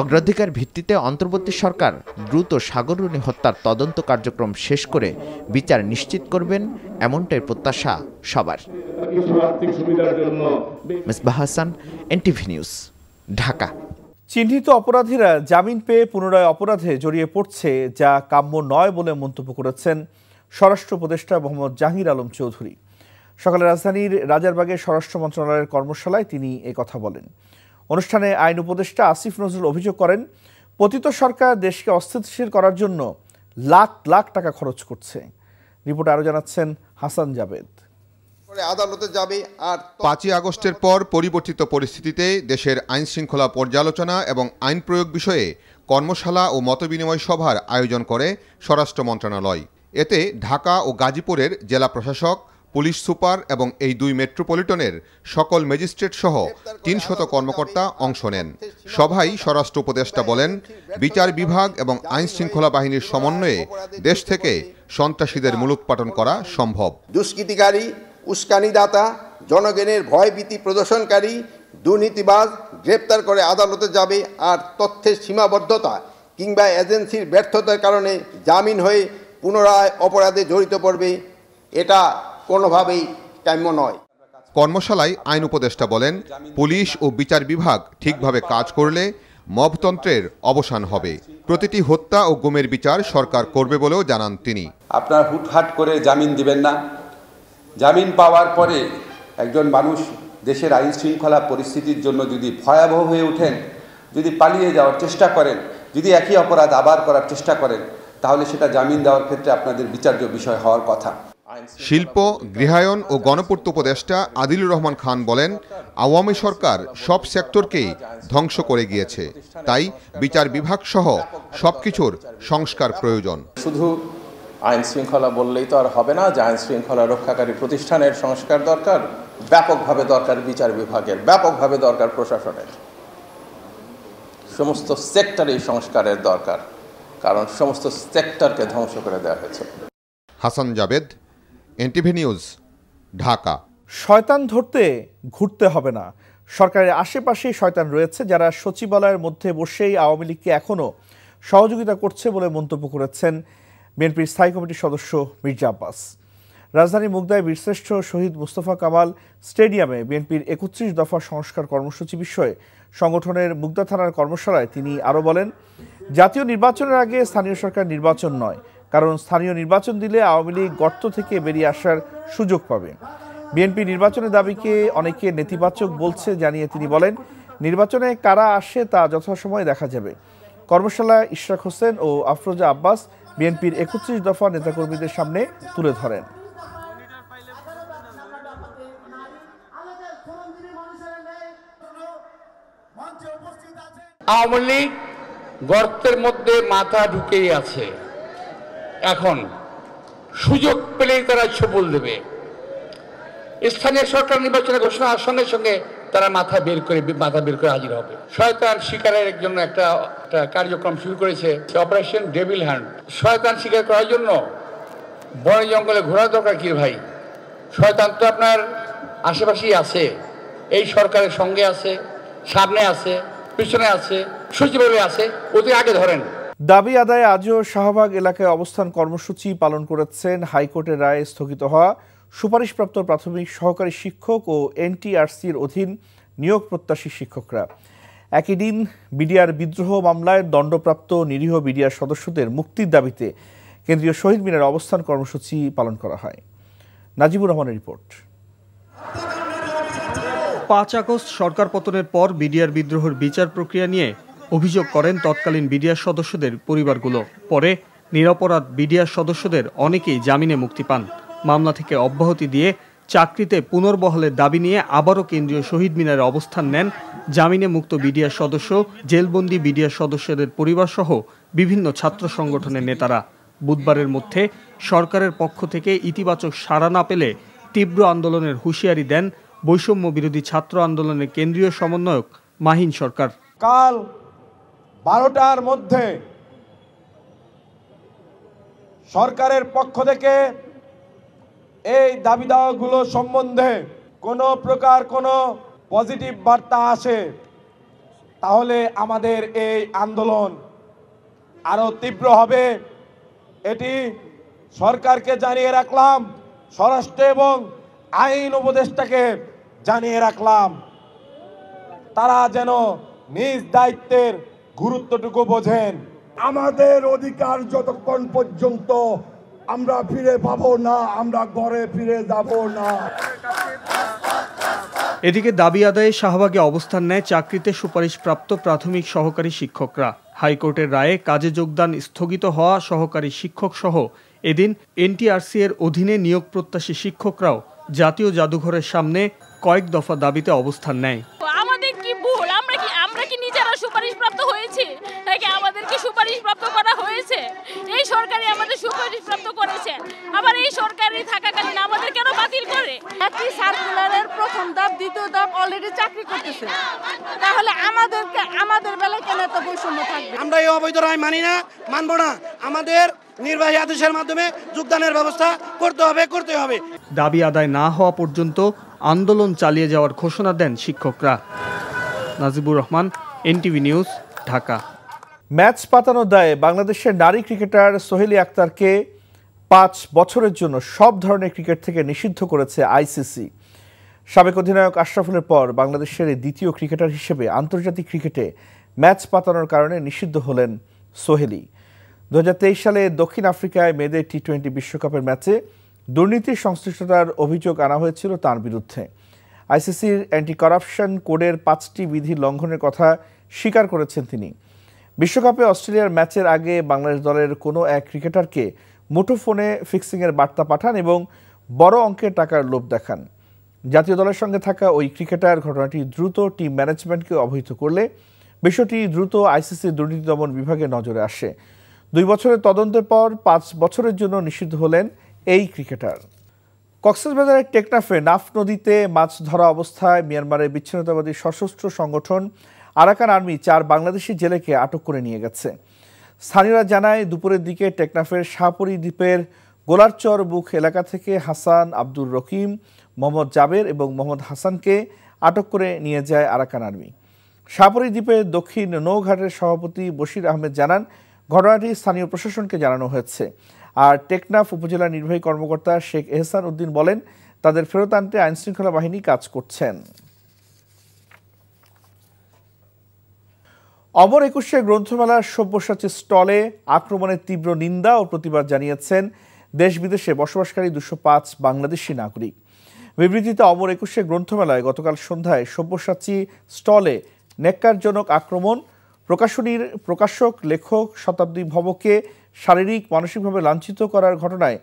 অগ্রাধিকার ভিত্তিতে অন্তর্বর্তী সরকার দ্রুত সাগররুনি হত্যার তদন্ত কার্যক্রম শেষ করে বিচার নিশ্চিত করবেন, এমনটাই প্রত্যাশা সবার। Misbah Hasan, NTV news, Dhaka. চিহ্নিত অপরাধীরা জামিন পেয়ে পুনরায় অপরাধে জড়িয়ে পড়ছে, যা কাম্য নয় বলে মন্তব্য করেছেন স্বরাষ্ট্র উপদেষ্টা মোহাম্মদ জাহির আলম চৌধুরী। সকালে রাজধানীর রাজারবাগের স্বরাষ্ট্র মন্ত্রণালয়ের কর্মশালায় তিনি কথা বলেন। অনুষ্ঠানে আইন উপদেষ্টা আসিফ নজরুল অভিযোগ করেন, পতিত সরকার দেশকে অস্থিতিশীল করার জন্য লাখ লাখ টাকা খরচ করছে। রিপোর্টে আরও জানাচ্ছেন হাসান জাবেদ। আদালতে যাবে। আর ৫ই আগস্টের পর পরিবর্তিত পরিস্থিতিতে দেশের আইন শৃঙ্খলা পর্যালোচনা এবং আইন প্রয়োগ বিষয়ে কর্মশালা ও মতবিনিময় সভার আয়োজন করে স্বরাষ্ট্র মন্ত্রণালয়। এতে ঢাকা ও গাজীপুরের জেলা প্রশাসক, পুলিশ সুপার এবং এই ২ মেট্রোপলিটনের সকল ম্যাজিস্ট্রেট সহ ৩০০ কর্মকর্তা অংশ নেন। সভায় স্বরাষ্ট্র উপদেষ্টা বলেন, বিচার বিভাগ এবং আইন শৃঙ্খলা বাহিনীর সমন্বয়ে দেশ থেকে সন্ত্রাসীদের মূলোৎপাটন করা সম্ভব। দুষ্কৃতিকারী, উস্কানিদাতা, জনগণের ভয়ভীতি প্রদর্শনকারী, দুর্নীতিবাজ গ্রেপ্তার করে আদালতে যাবে। আর তথ্যের সীমাবদ্ধতা কিংবা এজেন্সির ব্যর্থতার কারণে জামিন হয়ে পুনরায় অপরাধে জড়িত পড়বে, এটা কোনোভাবেই কাম্য নয়। কর্মশালায় আইন উপদেষ্টা বলেন, পুলিশ ও বিচার বিভাগ ঠিকভাবে কাজ করলে মবতন্ত্রের অবসান হবে। প্রতিটি হত্যা ও গুমের বিচার সরকার করবে বলেও জানান তিনি। আপনারা হুটহাট করে জামিন দিবেন না। জামিন পাওয়ার পরে একজন মানুষ দেশের আইন শৃঙ্খলা পরিস্থিতির জন্য যদি ভয়াবহ হয়ে ওঠেন, যদি পালিয়ে যাওয়ার চেষ্টা করেন, যদি একই অপরাধ আবার করার চেষ্টা করেন, তাহলে সেটা জামিন দেওয়ার ক্ষেত্রে আপনাদের বিচার্য বিষয় হওয়ার কথা। শিল্প, গৃহায়ন ও গণপূর্ত উপদেষ্টা আদিলুর রহমান খান বলেন, আওয়ামী সরকার সব সেক্টরকেই ধ্বংস করে গিয়েছে, তাই বিচার বিভাগ সহ সবকিছুর সংস্কার প্রয়োজন। শুধু আইন শৃঙ্খলা বললেই তো আর হবে না, যে আইন শৃঙ্খলা রক্ষাকারী প্রতিষ্ঠানের সংস্কার দরকার, ব্যাপকভাবে দরকার বিচার বিভাগের, ব্যাপকভাবে দরকার প্রশাসনের, সমস্ত সেক্টরেই সংস্কারের দরকার, কারণ সমস্ত সেক্টরকে ধ্বংস করে দেওয়া হয়েছে। Hasan Jabed, NTV news, Dhaka. শয়তান ধরতে ঘুরতে হবে না, সরকারের আশেপাশে শয়তান রয়েছে যারা সচিবালয়ের মধ্যে বসেই আওয়ামী লীগকে এখনও সহযোগিতা করছে বলে মন্তব্য করেছেন বিএনপির স্থায়ী কমিটির সদস্য মির্জা আব্বাস। রাজধানীর মুগদায় বীরশ্রেষ্ঠ শহীদ মুস্তফা কামাল স্টেডিয়ামে বিএনপির ৩১ দফা সংস্কার কর্মসূচি বিষয়ে সংগঠনের মুগদা থানার কর্মশালায় তিনি আরও বলেন, জাতীয় নির্বাচনের আগে স্থানীয় সরকার নির্বাচন নয়, কারণ স্থানীয় নির্বাচন দিলে আওয়ামী লীগ গর্ত থেকে বেরিয়ে আসার সুযোগ পাবে। বিএনপি নির্বাচনের দাবিকে অনেকে নেতিবাচক বলছে জানিয়ে তিনি বলেন, নির্বাচনে কারা আসে তা যথাসময়ে দেখা যাবে। কর্মশালায় ইশরাক হোসেন ও আফরোজা আব্বাস বিএনপির ৩১ দফা নেতাকর্মীদের সামনে তুলে ধরেন। আওয়ামী লীগ গর্তের মধ্যে মাথা ঢুকেই আছে, এখন সুযোগ পেলেই তারা সফল দেবে। স্থানীয় সরকার নির্বাচনের ঘোষণার সঙ্গে সঙ্গে তারা মাথা বের করে হাজির হবে। শয়তান শিকারের জন্য একটা কার্যক্রম শুরু করেছে, অপারেশন ডেভিল হ্যান্ড। শয়তান শিকার করার জন্য বনে জঙ্গলে ঘোরা দরকার কি ভাই? শয়তান তো আপনার আশেপাশেই আছে, এই সরকারের সঙ্গে আছে, সামনে আছে, পিছনে আছে, সচিবালয় আছে, ওদের আগে ধরেন। দাবি আদায়ে আজও শাহবাগ এলাকায় অবস্থান কর্মসূচি পালন করেছেন হাইকোর্টের রায়ে স্থগিত হওয়া সুপারিশপ্রাপ্ত প্রাথমিক সহকারী শিক্ষক ও এনটিআরসির অধীন নিয়োগ প্রত্যাশী শিক্ষকরা। একই দিন বিডিআর বিদ্রোহ মামলায় দণ্ডপ্রাপ্ত নিরীহ বিডিআর সদস্যদের মুক্তির দাবিতে কেন্দ্রীয় শহীদ মিনারে অবস্থান কর্মসূচি পালন করা হয়। নাজিবুর রহমানের রিপোর্ট। ৫ আগস্ট সরকার পতনের পর বিডিআর বিদ্রোহের বিচার প্রক্রিয়া নিয়ে অভিযোগ করেন তৎকালীন বিডিআর সদস্যদের পরিবারগুলো। পরে নিরপরাধ বিডিআর সদস্যদের অনেকেই জামিনে মুক্তি পান। মামলা থেকে অব্যাহতি দিয়ে চাকরিতে পুনর্বহালের দাবি নিয়ে আবারও কেন্দ্রীয় শহীদ মিনারে অবস্থান নেন জামিনে মুক্ত বিডিআর সদস্য, জেলবন্দি বিডিআর সদস্যদের পরিবারসহ বিভিন্ন ছাত্র সংগঠনের নেতারা। বুধবারের মধ্যে সরকারের পক্ষ থেকে ইতিবাচক সাড়া না পেলে তীব্র আন্দোলনের হুঁশিয়ারি দেন বৈষম্য বিরোধী ছাত্র আন্দোলনের কেন্দ্রীয় সমন্বয়ক মাহিন সরকার। কাল 12টার মধ্যে সরকারের পক্ষ থেকে এই দাবি দাওয়াগুলো সম্বন্ধে কোনো প্রকার কোনো পজিটিভ বার্তা আসে তাহলে আমাদের এই আন্দোলন আরো তীব্র হবে। এটি সরকারকে জানিয়ে রাখলাম, স্বরাষ্ট্র এবং আইন উপদেষ্টাকে জানিয়ে রাখলাম, তারা যেন নিজ দায়িত্বের গুরুত্বটুকু বোঝেন। আমাদের অধিকার যতক্ষণ পর্যন্ত আমরা ফিরে পাবো না, আমরা ঘরে ফিরে যাব না। এদিকে দাবি আদায়ে শাহবাগে অবস্থান নেয় চাকরিতে সুপারিশপ্রাপ্ত প্রাথমিক সহকারী শিক্ষকরা। হাইকোর্টের রায়ে কাজে যোগদান স্থগিত হওয়া সহকারী শিক্ষক সহ এদিন এনটিআরসি এর অধীনে নিয়োগ প্রত্যাশী শিক্ষকরাও জাতীয় জাদুঘরের সামনে কয়েক দফা দাবিতে অবস্থান নেয়। আমাদের কি ভুল? আমরা কি নিজেরা সুপারিশপ্রাপ্ত হয়েছি নাকি আমাদেরকে সুপারিশপ্রাপ্ত করা হয়েছে? এই সরকারই আমাদের সুপারিশপ্রাপ্ত করেছে, আবার এই সরকারই থাকাকালীন আমাদের কেন বাতিল করে? একটি সার্কুলারের প্রথম ধাপ দ্বিতীয় ধাপ অলরেডি চাকরি করতেছে, তাহলে আমাদের বেলায় কেন এত বৈষম্য থাকবে? আমরা এই অবৈধ রায় মানি না, মানবো না। আমাদের নির্বাহী আদেশের মাধ্যমে যোগদানের ব্যবস্থা করতে হবে। দাবি আদায় না হওয়া পর্যন্ত আন্দোলন চালিয়ে যাওয়ার ঘোষণা দেন শিক্ষকরা। Najibur Rahman, NTV news, Dhaka. Match পাতানোর দায়ে বাংলাদেশের নারী ক্রিকেটার সোহেলি আক্তারকে 5 বছরের জন্য সব ধরনের ক্রিকেট থেকে নিষিদ্ধ করেছে আইসিসি। সাবেক অধিনায়ক আশরাফুলের পর বাংলাদেশের দ্বিতীয় ক্রিকেটার হিসেবে আন্তর্জাতিক ক্রিকেটে ম্যাচ পাতানোর কারণে নিষিদ্ধ হলেন সোহেলি। 2023 সালে দক্ষিণ আফ্রিকায় মেয়েদের টি-20 বিশ্বকাপের ম্যাচে দুর্নীতির সংশ্লিষ্টতার অভিযোগ আনা হয়েছিল তার বিরুদ্ধে। আইসিসির অ্যান্টি কারাপশন কোডের 5টি বিধি লঙ্ঘনের কথা স্বীকার করেছেন তিনি। বিশ্বকাপে অস্ট্রেলিয়ার ম্যাচের আগে বাংলাদেশ দলের কোনো এক ক্রিকেটারকে মুঠোফোনে ফিক্সিংয়ের বার্তা পাঠান এবং বড় অঙ্কের টাকার লোভ দেখান। জাতীয় দলের সঙ্গে থাকা ওই ক্রিকেটার ঘটনাটি দ্রুত টিম ম্যানেজমেন্টকে অবহিত করলে বিষয়টি দ্রুত আইসিসির দুর্নীতি দমন বিভাগের নজরে আসে। 2 বছরের তদন্তের পর 5 বছরের জন্য নিষিদ্ধ হলেন এই ক্রিকেটার। কক্সবাজারের টেকনাফে নাফ নদীতে মাছ ধরা অবস্থায় মিয়ানমারের বিচ্ছিন্নতাবাদী সশস্ত্র সংগঠন আরাকান আর্মি 4 বাংলাদেশি জেলেকে আটক করে নিয়ে গেছে। স্থানীয়রা জানায় দুপুরের দিকে টেকনাফের শাহপুরী দ্বীপের গোলারচর বুক এলাকা থেকে হাসান, আব্দুর রকিম, মোহাম্মদ জাবের এবং মোহাম্মদ হাসানকে আটক করে নিয়ে যায় আরাকান আর্মি। শাহপুরী দ্বীপের দক্ষিণ নৌঘাটের সভাপতি বশির আহমেদ জানান, ঘটনাটি স্থানীয় প্রশাসনকে জানানো হয়েছে। আর টেকনাফ উপজেলা নির্বাহী কর্মকর্তা শেখ এহসান উদ্দিন বলেন, তাদের ফেরত আনতে আইনশৃঙ্খলা বাহিনী কাজ করছেন। অমর একুশে গ্রন্থমেলার সব্যসাচী স্টলে আক্রমণের তীব্র নিন্দা ও প্রতিবাদ জানিয়েছেন দেশ বিদেশে বসবাসকারী 205 বাংলাদেশি নাগরিক। বিবৃতিতে অমর একুশে গ্রন্থমেলায় গতকাল সন্ধ্যায় সব্যসাচী স্টলে ন্যাক্কারজনক আক্রমণ, প্রকাশনীর প্রকাশক লেখক শতাব্দী ভবকে শারীরিক মানসিকভাবে লাঞ্ছিত করার ঘটনায়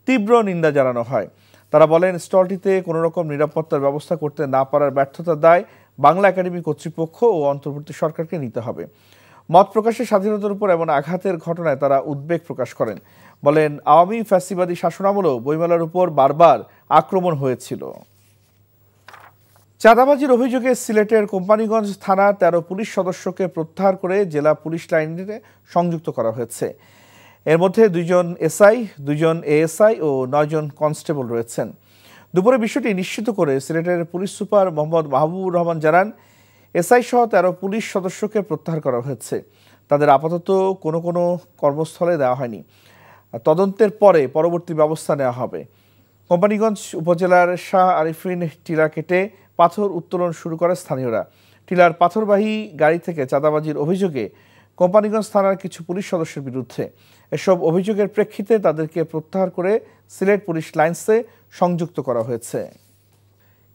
তীব্র নিন্দা জানানো হয়। তারা বলেন, স্টলটিতে কোনো রকম নিরাপত্তার ব্যবস্থা করতে না পারার ব্যর্থতার দায় বাংলা একাডেমি কর্তৃপক্ষ ও অন্তর্বর্তী সরকারকে নিতে হবে। মত প্রকাশের স্বাধীনতার উপর এমন আঘাতের ঘটনায় তারা উদ্বেগ প্রকাশ করেন। বলেন, আওয়ামী ফ্যাসিবাদী শাসনামলেও বইমেলার উপর বারবার আক্রমণ হয়েছিল। চাঁদাবাজির অভিযোগে সিলেটের কোম্পানিগঞ্জ থানার 13 পুলিশ সদস্যকে প্রত্যাহার করে জেলা পুলিশ লাইনে সংযুক্ত করা হয়েছে। এর মধ্যে 2 জন এসআই, 2 জন এএসআই ও 9 জন কনস্টেবল রয়েছেন। দুপুরে বিষয়টি নিশ্চিত করে সিলেটের পুলিশ সুপার মোহাম্মদ মাহবুবুর রহমান জানান, এসআই সহ 13 পুলিশ সদস্যকে প্রত্যাহার করা হয়েছে। তাদের আপাতত কোনো কর্মস্থলে দেওয়া হয়নি। তদন্তের পরে পরবর্তী ব্যবস্থা নেওয়া হবে। কোম্পানিগঞ্জ উপজেলার শাহ আরিফিন টিলা কেটে পাথর উত্তোলন শুরু করে স্থানীয়রা। টিলার পাথরবাহী গাড়ি থেকে চাঁদাবাজির অভিযোগে কোম্পানিগঞ্জ থানার কিছু পুলিশ সদস্যের বিরুদ্ধে এসব অভিযোগের প্রেক্ষিতে তাদেরকে প্রত্যাহার করে সিলেট পুলিশ লাইন্সে সংযুক্ত করা হয়েছে।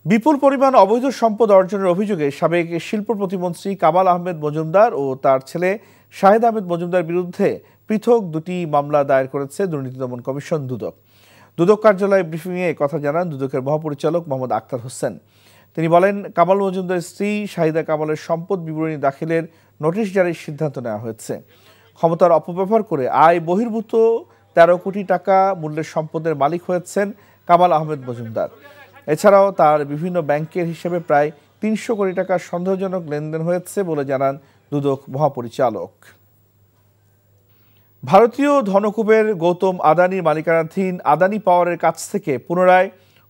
বিপুল পরিমাণ অবৈধ সম্পদ অর্জনের অভিযোগে সাবেক শিল্প প্রতিমন্ত্রী কামাল আহমেদ মজুমদার ও তার ছেলে শাহেদ আহমেদ মজুমদার বিরুদ্ধে পৃথক দুটি মামলা দায়ের করেছে দুর্নীতি দমন কমিশন দুদক। দুদক কার্যালয়ে ব্রিফিংয়ে কথা জানান দুদকের মহাপরিচালক মোহাম্মদ আক্তার হোসেন। তিনি বলেন, কামাল মজুমদারের স্ত্রী শাহিদা কামালের সম্পদ বিবরণী দাখিলের নোটিশ জারির সিদ্ধান্ত নেওয়া হয়েছে। ক্ষমতার অপব্যবহার করে আয় বহির্ভূত 13 কোটি টাকা মূল্যের সম্পদের মালিক হয়েছেন কামাল আহমেদ মজুমদার। এছাড়াও তার বিভিন্ন ব্যাংকের হিসেবে প্রায় 300 কোটি টাকার সন্দেহজনক লেনদেন হয়েছে বলে জানান দুদক মহাপরিচালক। ভারতীয় ধনকুবের গৌতম আদানির মালিকানাধীন আদানি পাওয়ারের কাছ থেকে পুনরায়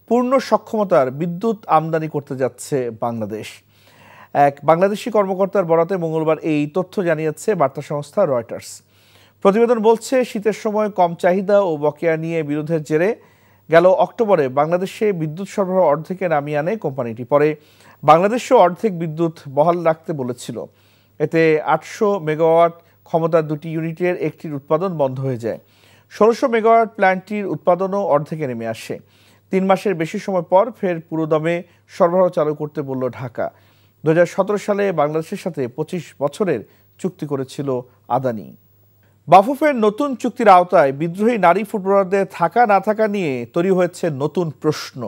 পূর্ণ সক্ষমতার বিদ্যুৎ আমদানি করতে যাচ্ছে বাংলাদেশ। এক বাংলাদেশি কর্মকর্তার বরাতে মঙ্গলবার এই তথ্য জানিয়েছে বার্তা সংস্থা রয়টার্স। প্রতিবেদন বলছে, শীতের সময় কম চাহিদা ও বকেয়া নিয়ে বিরোধের জেরে গেল অক্টোবরে বাংলাদেশে বিদ্যুৎ সরবরাহ অর্ধেকে নামিয়ে আনে কোম্পানিটি। পরে বাংলাদেশও অর্ধেক বিদ্যুৎ বহাল রাখতে বলেছিল। এতে 800 মেগাওয়াট ক্ষমতার দুটি ইউনিটের একটির উৎপাদন বন্ধ হয়ে যায়। 1600 মেগাওয়াট প্ল্যান্টটির উৎপাদনও অর্ধেকে নেমে আসে। 3 মাসের বেশি সময় পর ফের পুরোদমে সরবরাহ চালু করতে বলল ঢাকা। 2017 সালে বাংলাদেশের সাথে 25 বছরের চুক্তি করেছিল আদানি। বাফুফের নতুন চুক্তির আওতায় বিদ্রোহী নারী ফুটবলারদের থাকা না থাকা নিয়ে তৈরি হয়েছে নতুন প্রশ্ন।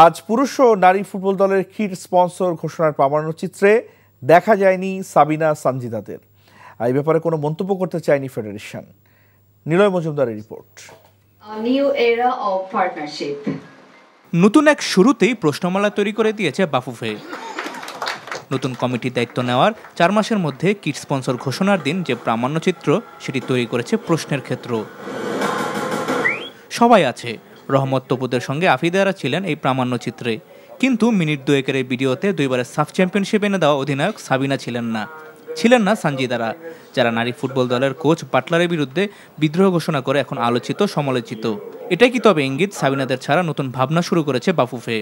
আজ পুরুষ ও নারী ফুটবল দলের কিট স্পন্সর ঘোষণার প্রামাণ্যচিত্রে দেখা যায়নি সাবিনা সানজিদাদের। এই ব্যাপারে কোনো মন্তব্য করতে চায়নি ফেডারেশন। নিলয় মজুমদারের রিপোর্ট। নতুন এক শুরুতেই প্রশ্নমালা তৈরি করে দিয়েছে বাফুফে। নতুন কমিটির দায়িত্ব নেওয়ার 4 মাসের মধ্যে কিট স্পন্সর ঘোষণার দিন যে প্রামাণ্যচিত্র সেটি তৈরি করেছে প্রশ্নের ক্ষেত্র। সবাই আছে, রহমত তপুদের সঙ্গে আফিদারা ছিলেন এই প্রামাণ্যচিত্রে, কিন্তু মিনিট দুয়েকের এই ভিডিওতে 2 বারের সাফ চ্যাম্পিয়নশিপ এনে দেওয়া অধিনায়ক সাবিনা ছিলেন না সানজিদারা, যারা নারী ফুটবল দলের কোচ বাটলারের বিরুদ্ধে বিদ্রোহ ঘোষণা করে এখন আলোচিত সমালোচিত। এটাই কি তবে ইঙ্গিত সাবিনাদের ছাড়া নতুন ভাবনা শুরু করেছে বাফুফে?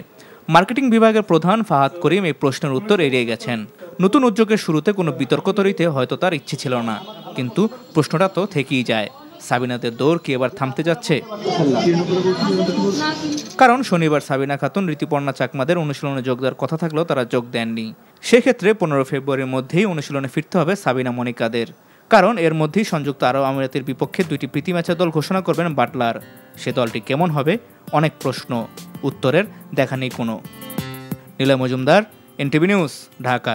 মার্কেটিং বিভাগের প্রধান ফাহাদ করিম এই প্রশ্নের উত্তর এড়িয়ে গেছেন। নতুন উদ্যোগের শুরুতে কোনো বিতর্ক তৈরিতে হয়তো তার ইচ্ছে ছিল না, কিন্তু প্রশ্নটা তো থেকেই যায়, সাবিনাদের দৌড় কি এবার থামতে যাচ্ছে? কারণ শনিবার সাবিনা খাতুন ঋতুপর্ণা চাকমাদের অনুশীলনে যোগ দেওয়ার কথা থাকলেও তারা যোগ দেননি। সেক্ষেত্রে 15 ফেব্রুয়ারির মধ্যেই অনুশীলনে ফিরতে হবে সাবিনা মনিকাদের। কারণ এর মধ্যেই সংযুক্ত আরব আমিরাতের বিপক্ষে 2টি প্রীতি ম্যাচের দল ঘোষণা করবেন বাটলার। সে দলটি কেমন হবে? অনেক প্রশ্ন, উত্তরের দেখা নেই কোনো। Niloy Majumdar, NTV news, Dhaka.